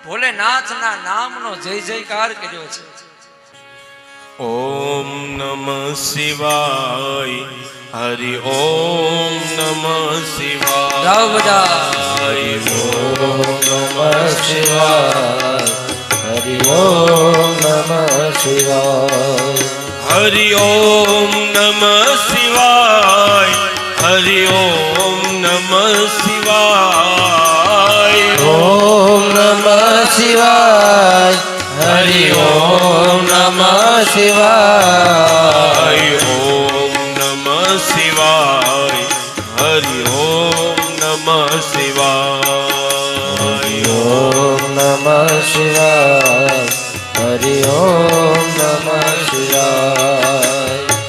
ભોલેનાથના નામનો જય જયકાર કર્યો છે. ઓમ નમઃ શિવાય. હરિ ઓમ નમઃ શિવાય. ગાઓ બધા. ઓમ નમઃ શિવાય. હરિ ઓમ નમઃ શિવાય. હરિ ઓમ નમઃ શિવાય. હરિ ઓમ નમઃ શિવાય. ઓમ નમઃ શિવાય. હરિ ઓમ નમઃ શિવાય. ઓમ નમઃ શિવાય. હરિ ઓમ નમઃ શિવાય. ઓમ નમઃ શિવાય. હરિ ઓમ નમઃ શિવાય.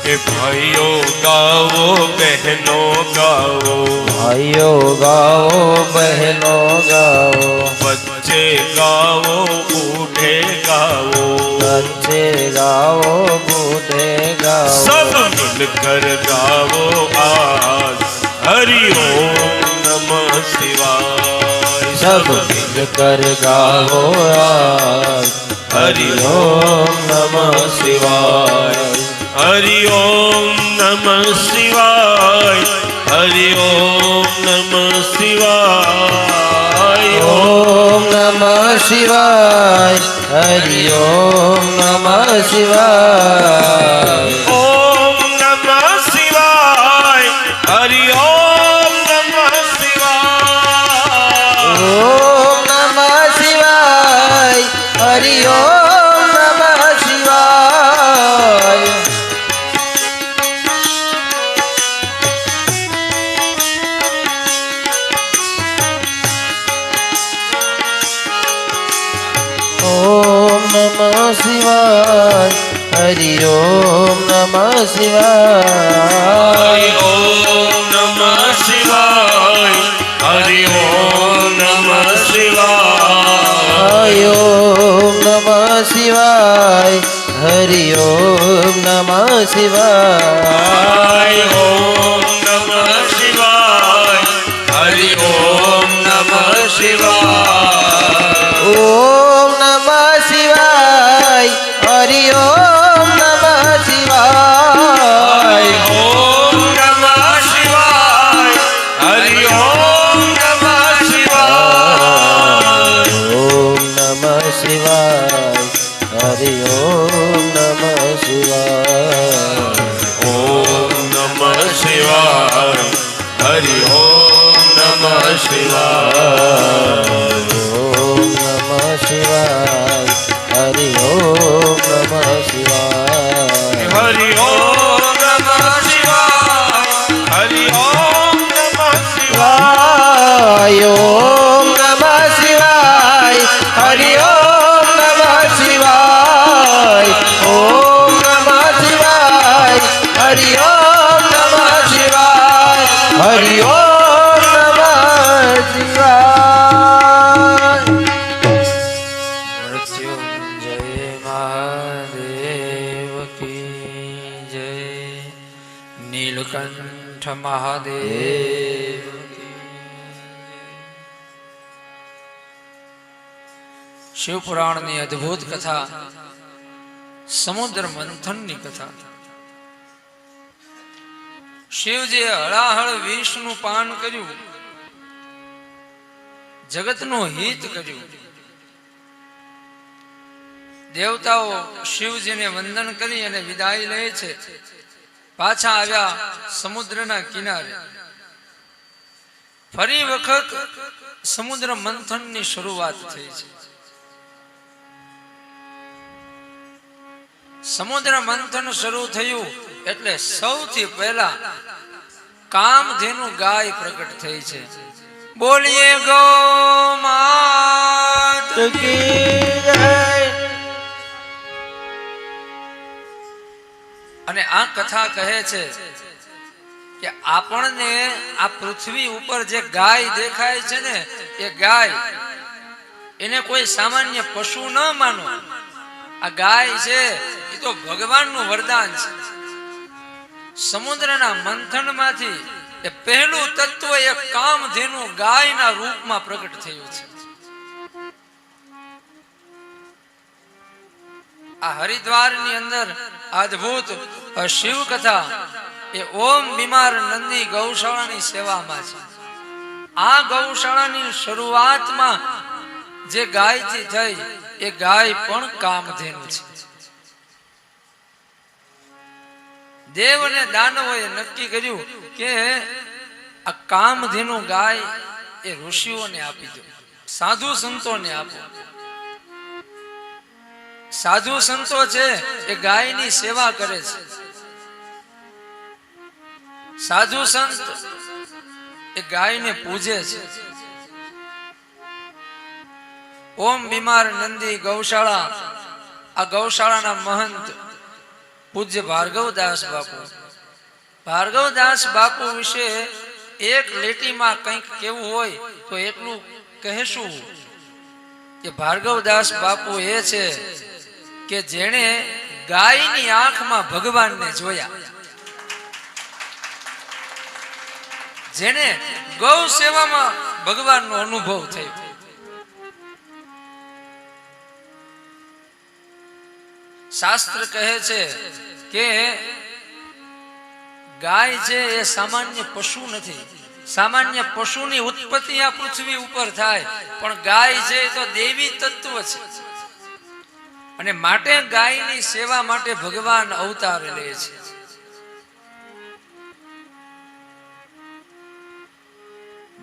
એ ભાઈઓ ગાવો, બહેનો ગાવો, ભાઈઓ ગાઓ, બહેનો ગાઓ, વચ્ચે ગાવો, બૂઢે ગાવો, બચ્ચે ગાઓ, બૂढ़े गाओ. सब मिलकर गावो आज. हरि ओम नमः शिवाय. सब मिलकर गाओ आज. हरि ओम नमः शिवाय. हरि ओम नमः शिवाय. हरि ओम नमः शिवाय. ओम नमः शिवाय. हरि ओम नमः शिवाय. ओम नमः शिवाय. हरि ओम नमः शिवाय. ओम नमः शिवाय. हरि ओम नमः शिवाय. ओम नमः शिवाय. हरि ओम नमः शिवाय. ओम नमः शिवाय. हरि ओम नमः शिवाय. ओम नमः शिवाय. हरि ओम नमः शिवाय. ओम नमः शिवाय. हरि ओम नमः शिवाय. ओम नमः शिवाय. हरि ओम नमः शिवाय. ओम नमः शिवाय. हरि ओम नमः शिवाय. ओम नमः शिवाय. हरि ओम नमः शिवाय. ओम नमः शिवाय. हरि ओम नमः शिवाय. ओम नमः शिवाय. हरि ओम नमः शिवाय. हरि ओम नमः शिवाय. हरि ओम नमः शिवाय. ओम नमः शिवाय. हरि ओम नमः शिवाय. ओम नमः शिवाय. हरि ओम नमः शिवाय. हरि ओम नमः शिवाय. मृत्युंजय महादेव की जय. नीलकंठ महादेव की. શિવપુરાણની અદ્ભુત કથા, સમુદ્ર મંથનની કથા. શિવજીએ હળાહળ વિષનું પાન કર્યું, જગતનું હિત કર્યું. દેવતાઓ શિવજીને વંદન કરી અને વિદાય લે છે. પાછા આવ્યા સમુદ્રના કિનારે. ફરી વખત સમુદ્ર મંથનની શરૂઆત થઈ છે. સમુદ્ર મંથન શરૂ થયું એટલે સૌથી પહેલા કામધેનુ ગાય પ્રગટ થઈ છે. બોલીએ ગૌ માત કી જય. અને આ કથા કહે છે કે આપણને આ પૃથ્વી ઉપર જે ગાય દેખાય છે ને, એ ગાય એને કોઈ સામાન્ય પશુ ન માનો. આ ગાય છે એ તો ભગવાનનું વરદાન છે. સમુદ્રના મંથનમાંથી એ પહેલું તત્વ એ કામધેનુ ગાયના રૂપમાં પ્રગટ થયું છે. આ હરિદ્વારની અંદર અદ્ભુત શિવ કથા એ ઓમ બીમાર નંદી ગૌશાળાની સેવામાં છે. આ ગૌશાળાની શરૂઆતમાં જે ગાયથી થઈ એ ગાય પણ કામધેનુ છે. દેવ અને દાનવોએ નક્કી કર્યું કે આ કામધેનુ ગાય એ ઋષિઓને આપી દો, સાધુ સંતોને આપો. સાધુ સંતો છે એ ગાયની સેવા કરે છે. સાધુ સંત એ ગાયને પૂજે છે. ઓમ બીમાર નંદી ગૌશાળા, આ ગૌશાળાના મહંત પૂજ્ય ભાર્ગવદાસ બાપુ. ભાર્ગવદાસ બાપુ વિશે એક લીટીમાં કંઈક કેવું હોય તો એટલું કહેશું કે ભાર્ગવદાસ બાપુ એ છે કે જેણે ગાયની આંખમાં ભગવાનને જોયા, જેને ગૌ સેવામાં ભગવાનનો અનુભવ થયો. શાસ્ત્ર કહે છે કે ગાય છે એ સામાન્ય પશુ નથી. સામાન્ય પશુની ઉત્પત્તિ આ પૃથ્વી ઉપર થાય, પણ ગાય છે એ તો દેવી તત્વ છે. અને માટે ગાયની સેવા માટે ભગવાન અવતાર લે છે.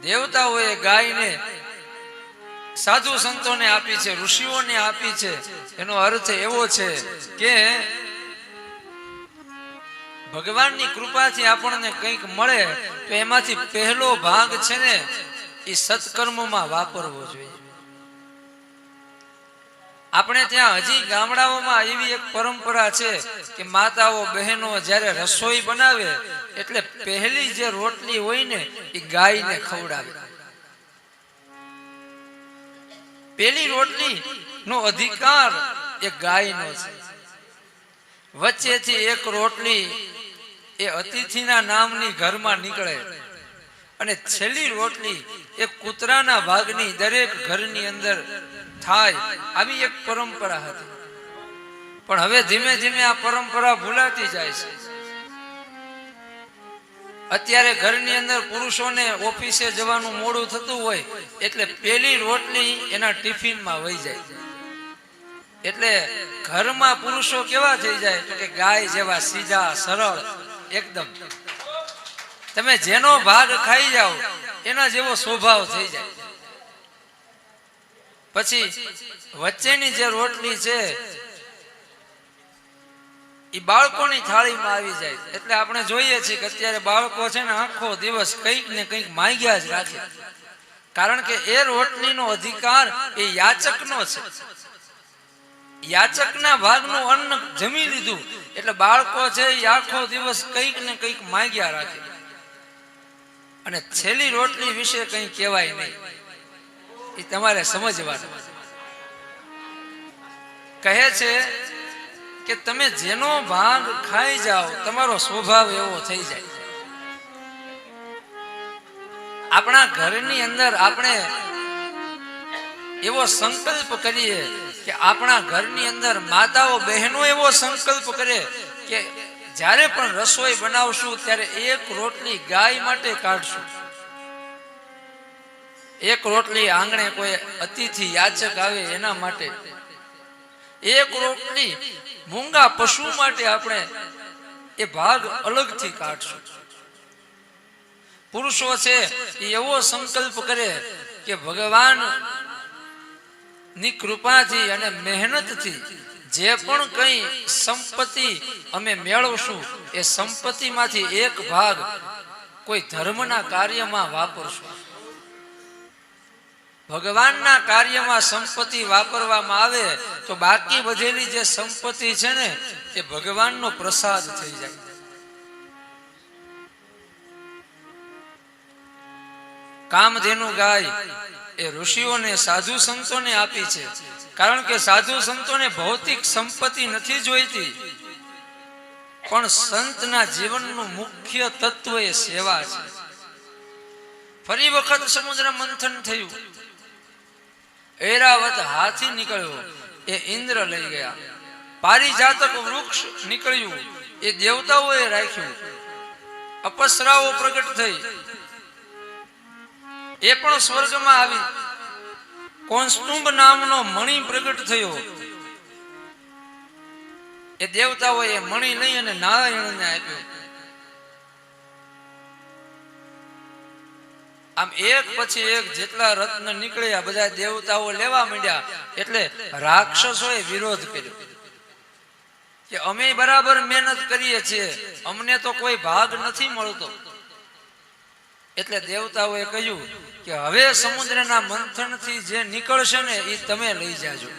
દેવતાઓએ ગાયને સાધુ સંતોને આપી છે, ઋષિઓને આપી છે. એનો અર્થ એવો છે કે ભગવાનની કૃપાથી આપણને કંઈક મળે તો એમાંથી પહેલો ભાગ છે ને એ સત્કર્મમાં વાપરવો જોઈએ. આપણે ત્યાં હજી ગામડાઓમાં એવી એક પરંપરા છે કે માતાઓ બહેનો જ્યારે રસોઈ બનાવે એટલે પહેલી જે રોટલી હોય ને એ ગાયને ખવડાવે. પેલી રોટલી નો અધિકાર એ ગાયનો છે. વચ્ચેથી એક રોટલી એ અતિથિના નામની ઘરમાં નીકળે અને છેલ્લી રોટલી એ કૂતરાના ભાગની દરેક ઘરની અંદર થાય. આવી એક પરંપરા હતી, પણ હવે ધીમે ધીમે આ પરંપરા ભૂલાતી જાય છે. અત્યારે ઘરની અંદર પુરુષોને ઓફિસે જવાનું મોડું થતું હોય એટલે પેલી રોટલી એના ટિફિનમાં વહી જાય. એટલે ઘરમાં પુરુષો કેવા થઈ જાય તો કે ગાય જેવા સીધા સરળ એકદમ. તમે જેનો ભાગ ખાઈ જાઓ એના જેવો સ્વભાવ થઈ જાય. પછી વચ્ચેની જે રોટલી છે એ બાળકોની થાળીમાં આવી જાય. એટલે આપણે જોઈએ છીએ કે અત્યારે બાળકો છે ને આખો દિવસ કંઈક ને કંઈક માંગ્યા જ રાખે, કારણ કે એ રોટલીનો અધિકાર એ યાચકનો છે. યાચકના ભાગનું અન્ન જમી લીધું એટલે બાળકો છે એ આખો દિવસ કંઈક ને કંઈક માંગ્યા રાખે. અને છેલ્લી રોટલી વિશે કંઈ કહેવાય નહીં, એ તમારે સમજવાનું. કહે છે કે તમે જેનો ભાગ ખાઈ જાઓ તમારો સ્વભાવ એવો થઈ જાય. આપણા ઘરની અંદર આપણે એવો સંકલ્પ કરીએ કે આપણા ઘરની અંદર માતાઓ બહેનો એવો સંકલ્પ કરે કે જ્યારે પણ રસોઈ બનાવશું ત્યારે એક રોટલી ગાય માટે કાઢશું. એક રોટલી આંગણે કોઈ અતિથિ યાચક આવે એના માટે, એક રોટલી મૂંગા પશુ માટે આપણે એ ભાગ અલગથી કાઢશું. પુરુષો છે એ એવો સંકલ્પ કરે કે ભગવાન ની કૃપાથી અને મહેનતથી જે પણ કઈ સંપત્તિ અમે મેળવશું એ સંપત્તિમાંથી એક ભાગ કોઈ ધર્મના કાર્યમાં વાપરશું. ભગવાનના કાર્યમાં સંપત્તિ વાપરવામાં આવે તો બાકી વધેલી જે સંપત્તિ છે ને એ ભગવાનનો પ્રસાદ થઈ જાય. કામધેનુ ગાય એ ઋષિઓને સાધુ સંતોને આપી છે, કારણ કે સાધુ સંતોને ભૌતિક સંપત્તિ નથી જોઈતી, પણ સંતના જીવનનું મુખ્ય તત્વ એ સેવા છે. ફરી વખત સમુદ્ર મંથન થયું, ઐરાવત હાથી નીકળ્યો, એ ઇન્દ્ર લઈ ગયા. પારિજાતક વૃક્ષ નીકળ્યું, એ દેવતાઓએ રાખ્યું. અપસરાઓ પ્રગટ થઈ, એ પણ સ્વર્ગમાં આવી. કૌસ્તુંભ નામનો મણિ પ્રગટ થયો. એ દેવતાઓએ મણિ લઈ અને નારાયણને આપ્યો. આમ એક પછી એક જેટલા રત્ન નીકળ્યા બધા દેવતાઓ લેવા માંડ્યા. એટલે રાક્ષસોએ વિરોધ કર્યો કે અમે બરાબર મહેનત કરીએ છીએ, અમને તો કોઈ ભાગ નથી મળતો. એટલે દેવતાઓએ કહ્યું કે હવે સમુદ્રના મંથનથી જે નીકળશે ને એ તમે લઈ જાજો.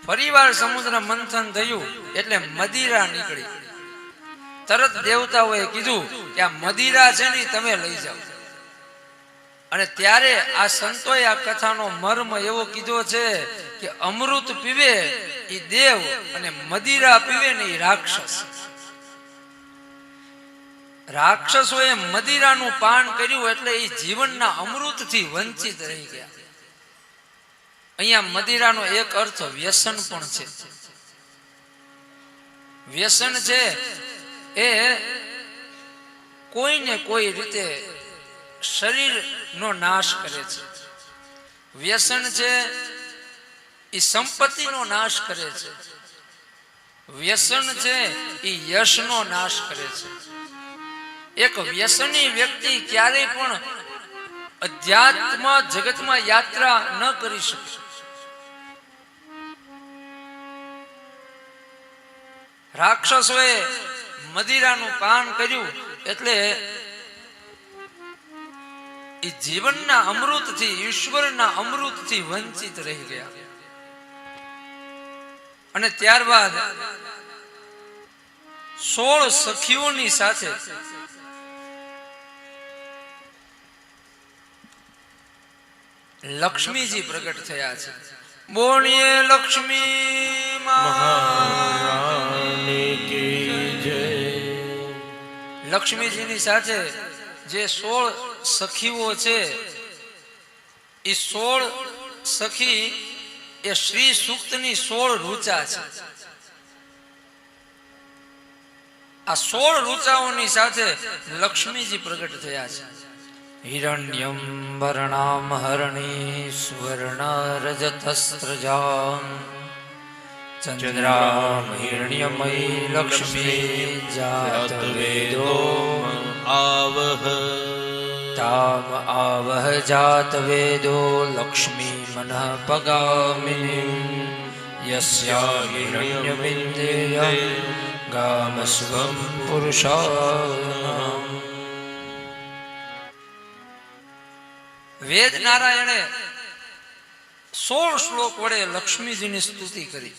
ફરીવાર સમુદ્ર મંથન થયું એટલે મદિરા નીકળી. તરત દેવતાઓએ કીધું કે આ મદિરા છે ને તમે લઈ જાઓ. અને ત્યારે આ સંતોએ આ કથાનો મર્મ એવો કીધો છે કે અમૃત પીવે એ દેવ અને મદિરા પીવે ને એ રાક્ષસ. રાક્ષસોએ મદિરાનું પાન કર્યું એટલે એ જીવનના અમૃતથી વંચિત રહી ગયા. અહીંયા મદિરાનો એક અર્થ વ્યસન પણ છે. વ્યસન છે એ કોઈને કોઈ રીતે શરીરનો નાશ કરે છે. વ્યસન છે એ સંપત્તિનો નાશ કરે છે. વ્યસન છે એ યશનો નાશ કરે છે. એક વ્યસની વ્યક્તિ ક્યારેય પણ અધ્યાત્મ જગતમાં યાત્રા ન કરી શકે. રાક્ષસોએ મદિરાનું પાન કર્યું એટલે એ જીવનના અમૃતથી, ઈશ્વરના અમૃતથી વંચિત રહી ગયા. અને ત્યારબાદ 16 સખીઓની સાથે લક્ષ્મીજી પ્રગટ થયા છે. બોલીએ લક્ષ્મી મહારાણી કી જય. લક્ષ્મીજીની સાથે જે 16 સખીઓ છે એ 16 સખી એ શ્રી સૂક્તની 16 રૂચા છે. આ 16 રૂચાઓની સાથે લક્ષ્મીજી પ્રગટ થયા છે. હિરણ્યમ વર્ણામ હરણી સ્વર્ણ રજતસ્ત્રજામ ચંદ્રામ હિરણ્યમયી લક્ષ્મી જાત વેદો આવહ તામ આવહ જાત વેદો લક્ષ્મી મનઃ પગામિની યસ્યા હિરણ્યમિન્દ્રિયં ગામસ્વં પુરુષાણામ. વેદ નારાયણે 16 શ્લોક વડે લક્ષ્મીજીની સ્તુતિ કરી.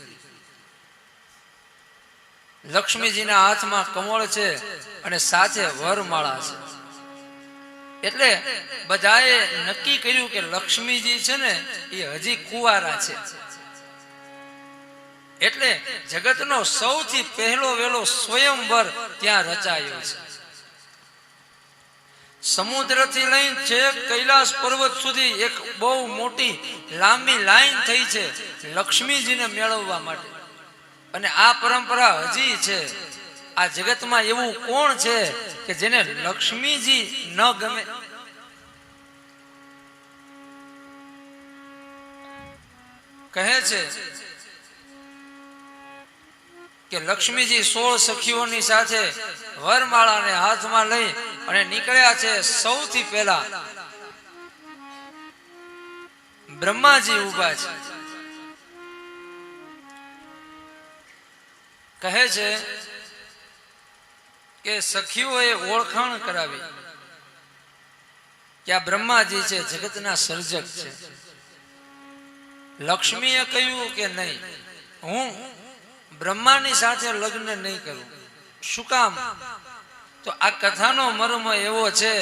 લક્ષ્મીજીના હાથમાં કમળ છે અને સાથે વરમાળા છે. એટલે બધાએ નક્કી કર્યું કે લક્ષ્મીજી છે ને એ હજી કુંવારા છે. એટલે જગતનો સૌથી પહેલો વેલો સ્વયંવર ત્યાં રચાયો છે. સમુદ્રથી લઈને છેક કૈલાસ પર્વત સુધી એક બહુ મોટી લાંબી લાઈન થઈ છે લક્ષ્મીજીને મેળવવા માટે. અને આ પરંપરા હજી છે. આ જગતમાં એવું કોણ છે કે જેને લક્ષ્મીજી ન ગમે? કહે છે કે લક્ષ્મીજી 16 સખીઓની સાથે વરમાળાને હાથમાં લઈ અને નીકળ્યા છે. સૌથી પહેલા બ્રહ્માજી ઊભા છે. કહે છે કે સખીઓએ ઓળખાણ કરાવી કે આ બ્રહ્માજી છે, જગતના સર્જક છે. લક્ષ્મીએ કહ્યું કે નહીં, હું બ્રહ્માની સાથે લગ્ન નહીં કરું. શું કામ? તો આ કથાનો મર્મ એવો છે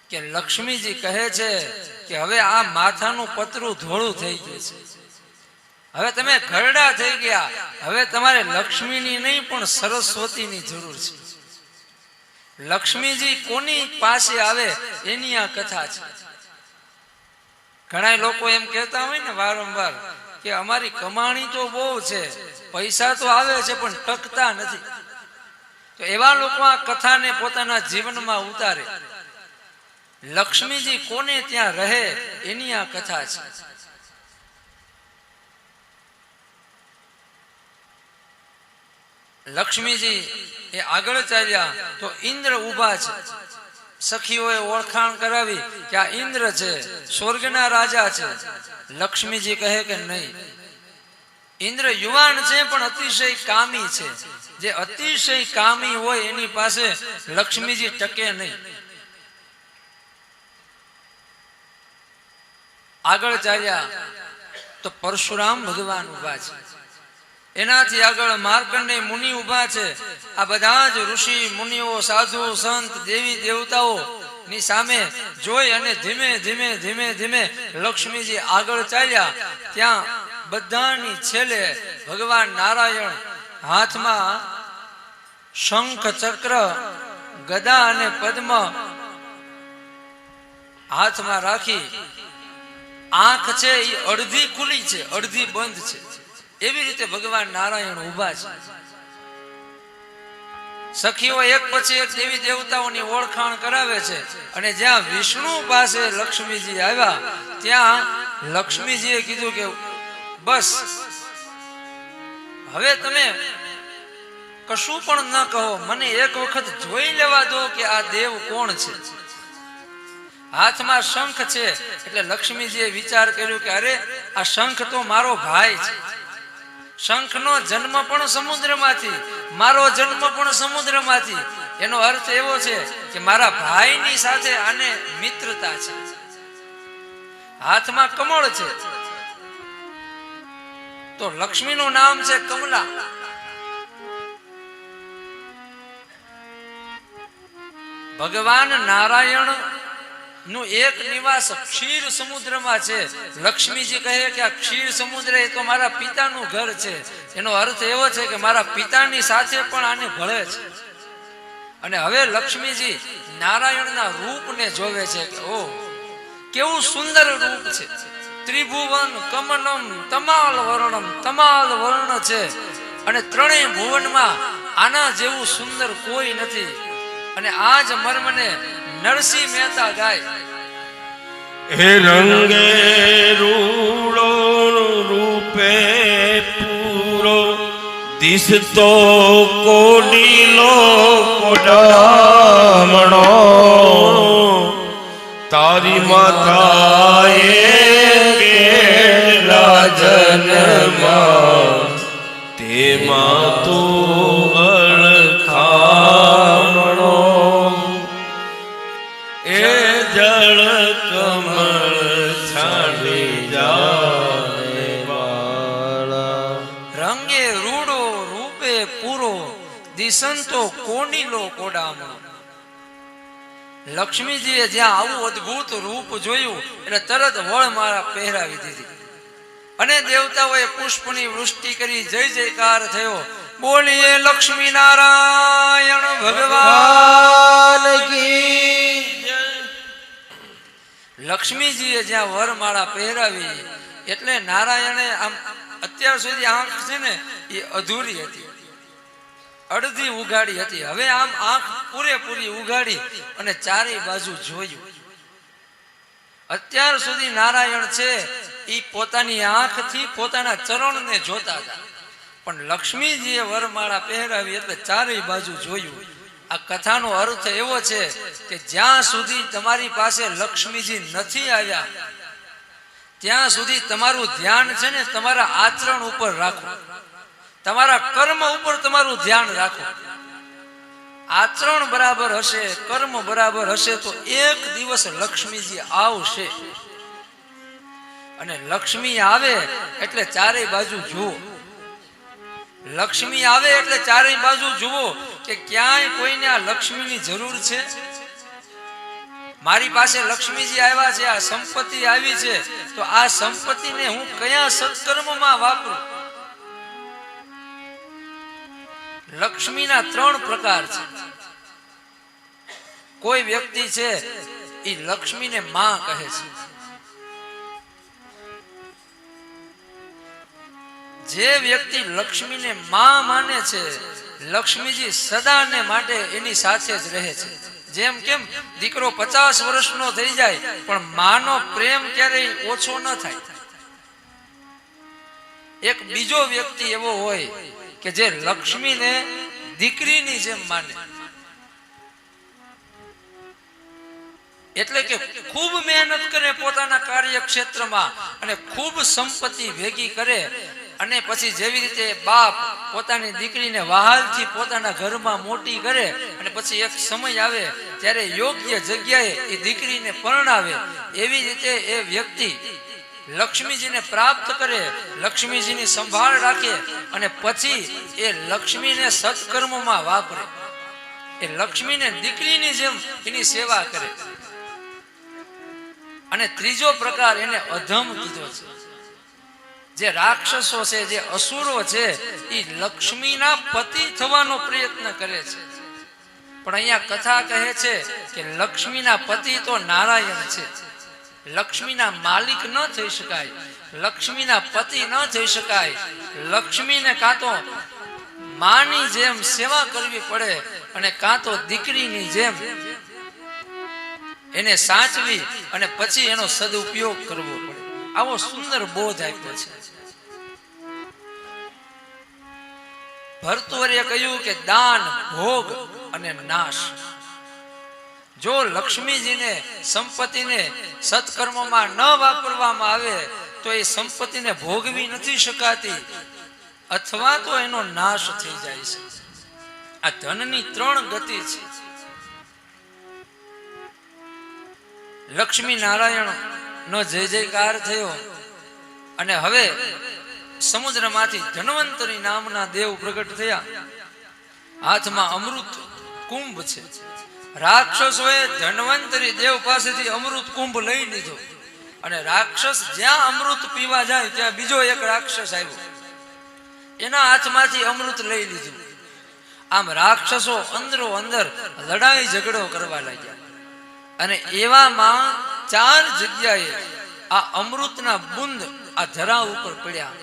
કે લક્ષ્મીજી કહે છે કે હવે આ માથાનું પતરું ધોળું થઈ ગયું છે. હવે તમે ઘરડા થઈ ગયા. હવે તમારે લક્ષ્મીની નહીં પણ સરસ્વતીની જરૂર છે. લક્ષ્મીજી કોની પાસે આવે એની આ કથા છે. ઘણા લોકો એમ કહેતા હોય ને વારંવાર કે અમારી કમાણી તો બહુ છે, પૈસા તો આવે છે પણ ટકતા નથી. તો એવા લોકો આ કથાને પોતાના જીવનમાં ઉતારે. લક્ષ્મીજી કોને ત્યાં રહે એની આ કથા છે. લક્ષ્મીજી એ આગળ ચાલ્યા તો ઇન્દ્ર ઊભા છે. સખીઓએ ઓળખાણ કરાવી કે આ ઇન્દ્ર છે, સ્વર્ગના રાજા છે. લક્ષ્મીજી કહે કે નહીં, ઇન્દ્ર યુવાન છે પણ અતિશય કામી છે. જે અતિશય કામી હોય એની પાસે લક્ષ્મીજી ટકે નહીં. આગળ ચાલ્યા તો પરશુરામ ભગવાન ઉભા છે. એનાથી આગળ માર્કંડેય મુનિ ઉભા છે. આ બધા જ ઋષિ મુનિઓ, સાધુ સંત, દેવી દેવતાઓ ની સામે જોઈ અને ધીમે ધીમે ધીમે ધીમે લક્ષ્મીજી આગળ ચાલ્યા. ત્યાં બધાની છેલ્લે ભગવાન નારાયણ હાથમાં શંખ, ચક્ર, ગદા અને પદ્મ હાથમાં રાખી, આંખ છે એ અડધી ખુલી છે, અડધી બંધ છે, એવી રીતે ભગવાન નારાયણ ઊભા છે. સખીઓ એક પછી એક દેવી દેવતાઓની ઓળખાણ કરાવે છે. અને જ્યાં વિષ્ણુ પાસે લક્ષ્મીજી આવ્યા ત્યાં લક્ષ્મીજીએ કીધું કે બસ હવે તમે કશું પણ ન કહો, મને એક વખત જોઈ લેવા દો કે આ દેવ કોણ છે. હાથમાં શંખ છે એટલે લક્ષ્મીજીએ વિચાર કર્યો કે અરે આ શંખ તો મારો ભાઈ છે. શંખનો જન્મ પણ સમુદ્રમાંથી, મારો જન્મ પણ સમુદ્રમાંથી. એનો અર્થ એવો છે કે મારા ભાઈની સાથે આને મિત્રતા છે. હાથમાં કમળ છે તો લક્ષ્મીનું નામ છે કમલા. ભગવાન નારાયણ નું એક નિવાસ ક્ષીર સમુદ્રમાં છે. લક્ષ્મીજી કહે કે આ ક્ષીર સમુદ્ર એ તો મારા પિતાનું ઘર છે. એનો અર્થ એવો છે કે મારા પિતાની સાથે પણ આને ભળે છે. અને હવે લક્ષ્મીજી નારાયણના રૂપને જોવે છે કે ઓ કેવું સુંદર રૂપ છે. ત્રિભુવન કમનમ તમાલ વર્ણમ, તમાલ વર્ણ છે. અને ત્રણેય ભુવનમાં આના જેવું સુંદર કોઈ નથી. અને આ જ મર્મને નરસિંહ મહેતા ગાય. હે રંગે રૂડો રૂપે પૂરો દિસતો કોડીલો કોડામણો તારી માતાએ ગેલા જન્મા તેમાં તું અળખામણો એ જળ કમળ છાડી જાય વાળા. રંગે રૂડો રૂપે પૂરો દિસંતો કોડીલો કોડામણો. લક્ષ્મીજીએ જ્યાં આવું અદ્ભુત રૂપ જોયું એટલે તરત વળમાળા પહેરાવી દીધી. અને દેવતાઓએ પુષ્પની વૃષ્ટિ કરી, જય જયકાર થયો. બોલીએ લક્ષ્મી નારાયણ ભગવાન કી. લક્ષ્મીજીએ જ્યાં વરમાળા પહેરાવી એટલે નારાયણે આમ અત્યાર સુધી આંખ છે ને એ અધૂરી હતી, અડધી ઉઘાડી હતી. હવે આમ આંખ પૂરેપૂરી ઉઘાડી અને ચારે બાજુ જોયું. અત્યાર સુધી નારાયણ છે એ પોતાની આંખથી પોતાના ચરણને જોતા હતા, પણ લક્ષ્મીજીએ વરમાળા પહેરાવી એટલે ચારેય બાજુ જોયું. આ કથાનો અર્થ એવો છે કે જ્યાં સુધી તમારી પાસે લક્ષ્મીજી નથી આવ્યા ત્યાં સુધી તમારું ધ્યાન છે ને તમારા આચરણ ઉપર રાખો, તમારા કર્મ ઉપર તમારું ધ્યાન રાખો. આચરણ બરાબર હશે, કર્મ બરાબર હશે તો એક દિવસ લક્ષ્મીજી આવશે. અને લક્ષ્મી આવે એટલે ચારેય બાજુ જુઓ. લક્ષ્મી આવે એટલે ચારેય બાજુ જુઓ કે ક્યાંય કોઈને આ લક્ષ્મીની જરૂર છે. મારી પાસે લક્ષ્મીજી આવ્યા છે, આ સંપત્તિ આવી છે, તો આ સંપત્તિને હું કયા સત્કર્મમાં વાપરું. લક્ષ્મીના ત્રણ પ્રકાર છે. કોઈ વ્યક્તિ છે એ લક્ષ્મીને માં કહે છે. જે વ્યક્તિ લક્ષ્મીને માં માને છે, લક્ષ્મીજી સદાને માટે એની સાથે જ રહે છે. જેમ કેમ દીકરો 50 વર્ષનો થઈ જાય પણ માનો પ્રેમ ક્યારેય ઓછો ન થાય. એક બીજો વ્યક્તિ એવો હોય કે જે લક્ષ્મીને દીકરીની જેમ માને, એટલે કે ખૂબ મહેનત કરે પોતાના કાર્યક્ષેત્રમાં અને ખૂબ સંપત્તિ ભેગી કરે, અને પછી જેવી રીતે બાપ પોતાની દીકરીને વહાલથી પોતાના ઘરમાં મોટી કરે અને પછી એક સમય આવે ત્યારે યોગ્ય જગ્યાએ એ દીકરીને પરણાવે, એવી રીતે એ વ્યક્તિ લક્ષ્મીજીને પ્રાપ્ત કરે, લક્ષ્મીજીની સંભાળ રાખે અને પછી એ લક્ષ્મીને સત્કર્મમાં વાપરે, એ લક્ષ્મીને દીકરીની જેમ એની સેવા કરે. અને ત્રીજો પ્રકાર એને અધમ કીધો છે. જે રાક્ષસો છે, જે અસુરો છે, એ લક્ષ્મીના પતિ થવાનો પ્રયત્ન કરે છે. પણ અહીંયા કથા કહે છે કે લક્ષ્મીના પતિ તો નારાયણ છે. લક્ષ્મીના માલિક ન થઈ શકાય, લક્ષ્મીના પતિ ન થઈ શકાય. લક્ષ્મીને કાં તો માની જેમ સેવા કરવી પડે અને કાં તો દીકરીની જેમ એને સાચવી અને પછી એનો સદુપયોગ કરવો પડે. આવો સુંદર બોધ આપ્યો છે. ભર્તૃહરિએ કહ્યું કે દાન, ભોગ અને નાશ. જો લક્ષ્મીજીને સંપત્તિને સત્કર્મમાં ન વાપરવામાં આવે તો એ સંપત્તિને ભોગવી નથી શકાતી અથવા તો એનો નાશ થઈ જાય છે. આ ધનની 3 ગતિ છે. લક્ષ્મી નારાયણ નો જય જયકાર થયો અને હવે સમુદ્રમાંથી ધન્વંતરી નામના દેવ પ્રગટ થયા. હાથમાં અમૃત કુંભ છે. રાક્ષસોએ ધન્વંતરી દેવ પાસેથી અમૃત કુંભ લઈ લીધો અને રાક્ષસ જ્યાં અમૃત પીવા જાય ત્યાં બીજો એક રાક્ષસ આવ્યો, એના હાથમાંથી અમૃત લઈ લીધું. આમ રાક્ષસો અંદરો અંદર લડાઈ ઝઘડો કરવા લાગ્યા અને એવામાં 4 જગ્યાએ આ અમૃતના બુંદ આ ધરા ઉપર પડ્યા.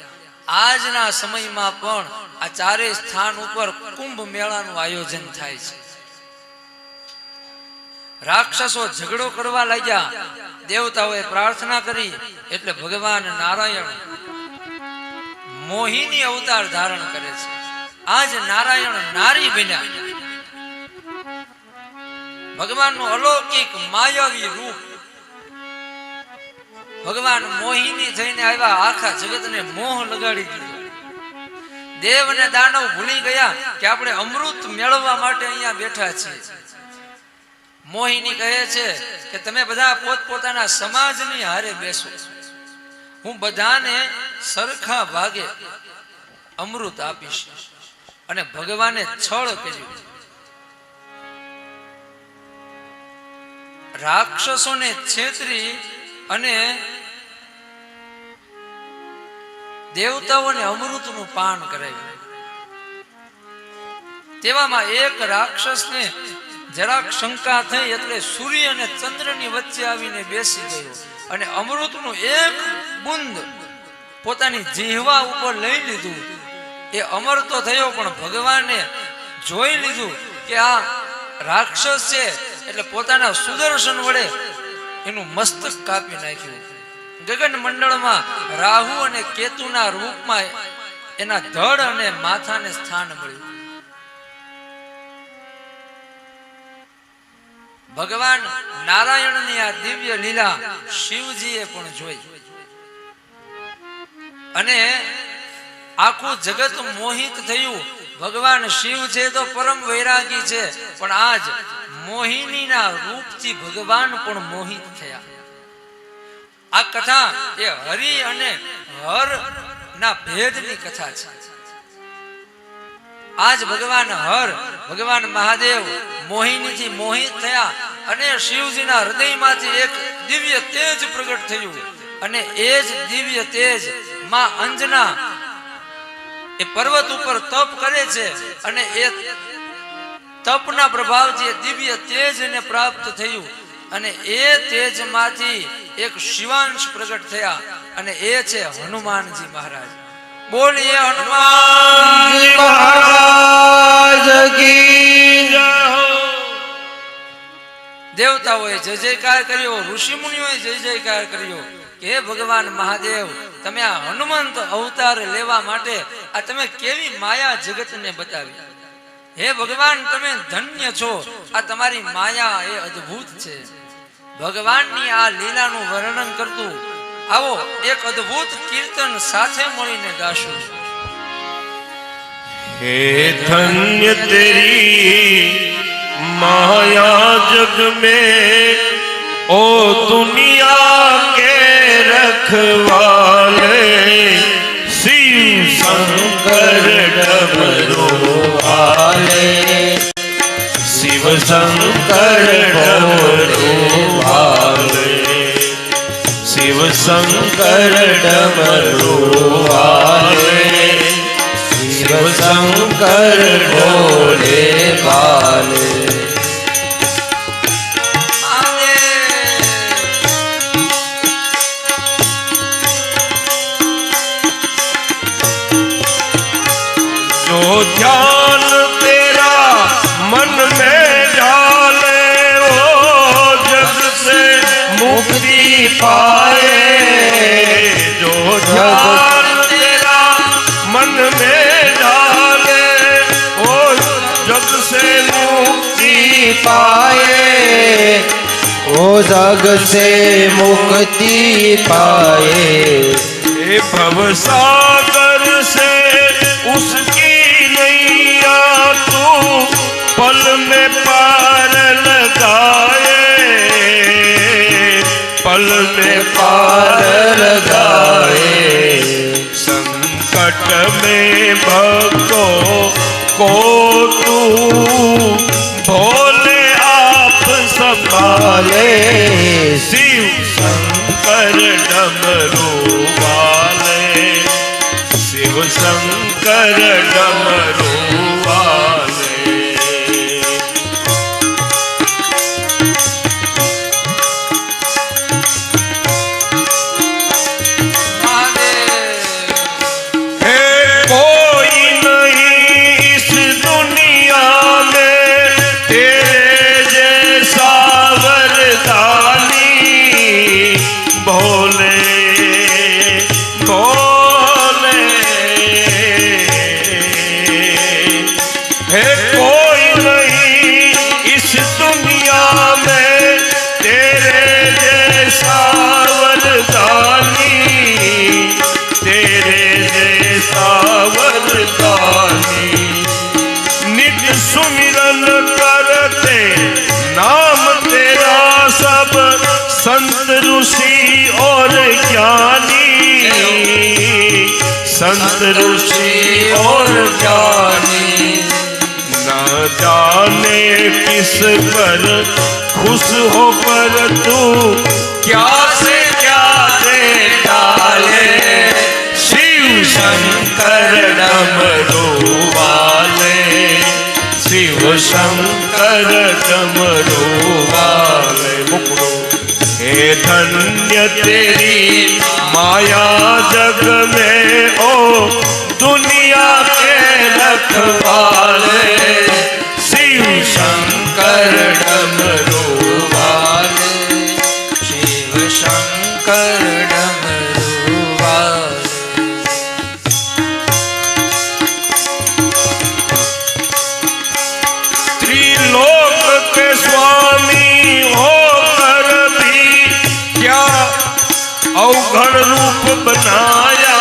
આજના સમયમાં પણ આ 4 સ્થાન ઉપર કુંભ મેળાનું આયોજન થાય છે. રાક્ષસો ઝઘડો કરવા લાગ્યા. દેવતાઓએ પ્રાર્થના કરી એટલે ભગવાન નારાયણ મોહિની અવતાર ધારણ કરે છે. આજ નારાયણ નારી બન્યા. ભગવાનનું અલૌકિક માયાવી રૂપ. ભગવાન મોહિની થઈને આવ્યા, આખા જગતને મોહ લગાડી દીધો. દેવ અને દાનવ ભૂલી ગયા કે આપણે અમૃત મેળવવા માટે અહીંયા બેઠા છીએ. મોહિની કહે છે કે તમે બધા પોતપોતાના સમાજની હારે બેસો, હું બધાને સરખા ભાગે અમૃત આપીશ. અને ભગવાને છળ કર્યું. રાક્ષસોને છેતરી અને દેવતાઓને અમૃતનું પાન કરાવ્યું. તેવામાં એક રાક્ષસને જરાક શંકા થઈ એટલે સૂર્ય અને ચંદ્રની વચ્ચે આવીને બેસી ગયો અને અમૃતનું એક બુંદ પોતાની જીહવા ઉપર લઈ લીધું. એ અમર તો થયો પણ ભગવાને જોઈ લીધું કે આ રાક્ષસ છે એટલે પોતાના સુદર્શન વડે એનું મસ્તક કાપી નાખ્યું. ગગન મંડળમાં રાહુ અને કેતુના રૂપમાં એના ધડ અને માથાને સ્થાન મળ્યું. ભગવાન નારાયણની આ દિવ્ય લીલા શિવજીએ પણ જોઈ અને આખું જગત મોહિત થયું. ભગવાન શિવ છે તો પરમ વૈરાગી છે, પણ આજ મોહિનીના રૂપથી ભગવાન પણ મોહિત થયા. આ કથા એ હરિ અને હર ના ભેદની કથા છે. આજ ભગવાન હર, ભગવાન મહાદેવ મોહિનીથી મોહિત થયા અને શિવજીના હૃદયમાંથી એક દિવ્ય તેજ પ્રગટ થયું અને એ જ દિવ્ય તેજ માં અંજના એ પર્વત ઉપર તપ કરે છે અને એ તપના પ્રભાવથી દિવ્ય તેજ એને પ્રાપ્ત થયું અને એ તેજમાંથી એક શિવાંશ પ્રગટ થયા અને એ છે હનુમાનજી મહારાજ. બોલીએ હનુમાન જી મહારાજ કી જય. દેવતાઓએ જય જયકાર કર્યો, ઋષિ મુનિઓએ જય જયકાર કર્યો કે હે ભગવાન મહાદેવ, તમે આ હનુમંત અવતાર લેવા માટે આ તમે કેવી માયા જગતને બતાવી. હે ભગવાન, તમે ધન્ય છો. આ તમારી માયા એ અદ્ભુત છે. ભગવાનની આ લીલાનું વર્ણન કરતું આવો એક અદ્ભુત કીર્તન સાથે મળીને ગાશું. हे धन्य तेरी माया जग में, ओ दुनिया के रखवाले, शिव शंकर डमरू वाले, शिव शंकर डमरू वाले, शिव शंकर डमरू वाले, शिव शंकर भोले भाले. जो ध्यान तेरा मन में डाले, वो जग से मुक्ति पाए. जो ध्यान तेरा मन में डाले, वो जग से मुक्ति पाए, ओ जग से मुक्ति पाए. हे भवसागर से उसकी नैया तू पल में पार लगाए, पल में पार लगाए. संकट में भक्तों को तू भोले आप संभाले. शिव शंकर डमरू वाले, शिव शंकर डमरू वाले. हे कोई नहीं इस दुनिया में तेरे जैसा वरदानी, भोले भोले. है कोई नहीं इस दुनिया में तेरे जैसा वरदानी, तेरे जैसा वरदानी. नित्य सुमिरन करते नाम तेरा सब संत ऋषि और ज्ञानी, संत ऋषि और ज्ञानी. न जाने किस पर खुश हो पर तू क्या से क्या दे डाले. शिव शंकर डमरू वाले, शिव शंकर डमरू वाले. हे धन्य तेरी माया जग में, ओ दुनिया के रखवाले, शिव शंकर डमरू वाले, शिव शंकर डमरू वाले. त्रिलोक के स्वामी होकर भी क्या अवघड़ रूप बनाया.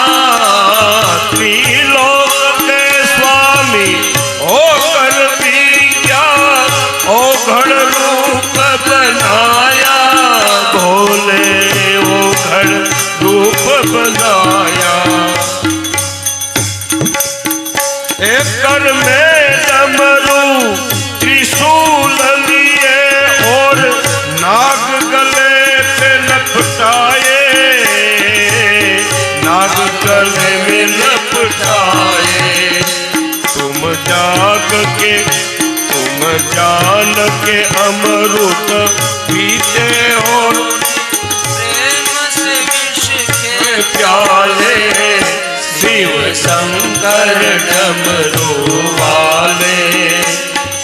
त्रिलोक के स्वामी होकर भी क्या अवघड़ रूप बनाया. भोले अवघड़ रूप बनाया. एक कर में डमरू त्रिशूल लिए और नाग गले पे लपटाए, नाग गले में लपटाए. तुम जाग के तुम जान के अमृत पीते और प्रेम से विष के प्याले. शिव शंकर डमरू वाले,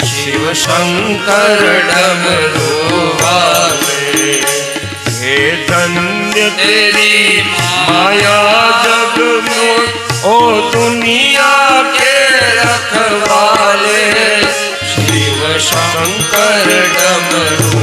शिव शंकर डमरू वाले। हे धन्य तेरी माया जग में, ओ दुनिया के रखवाले, शिव शंकर डमरू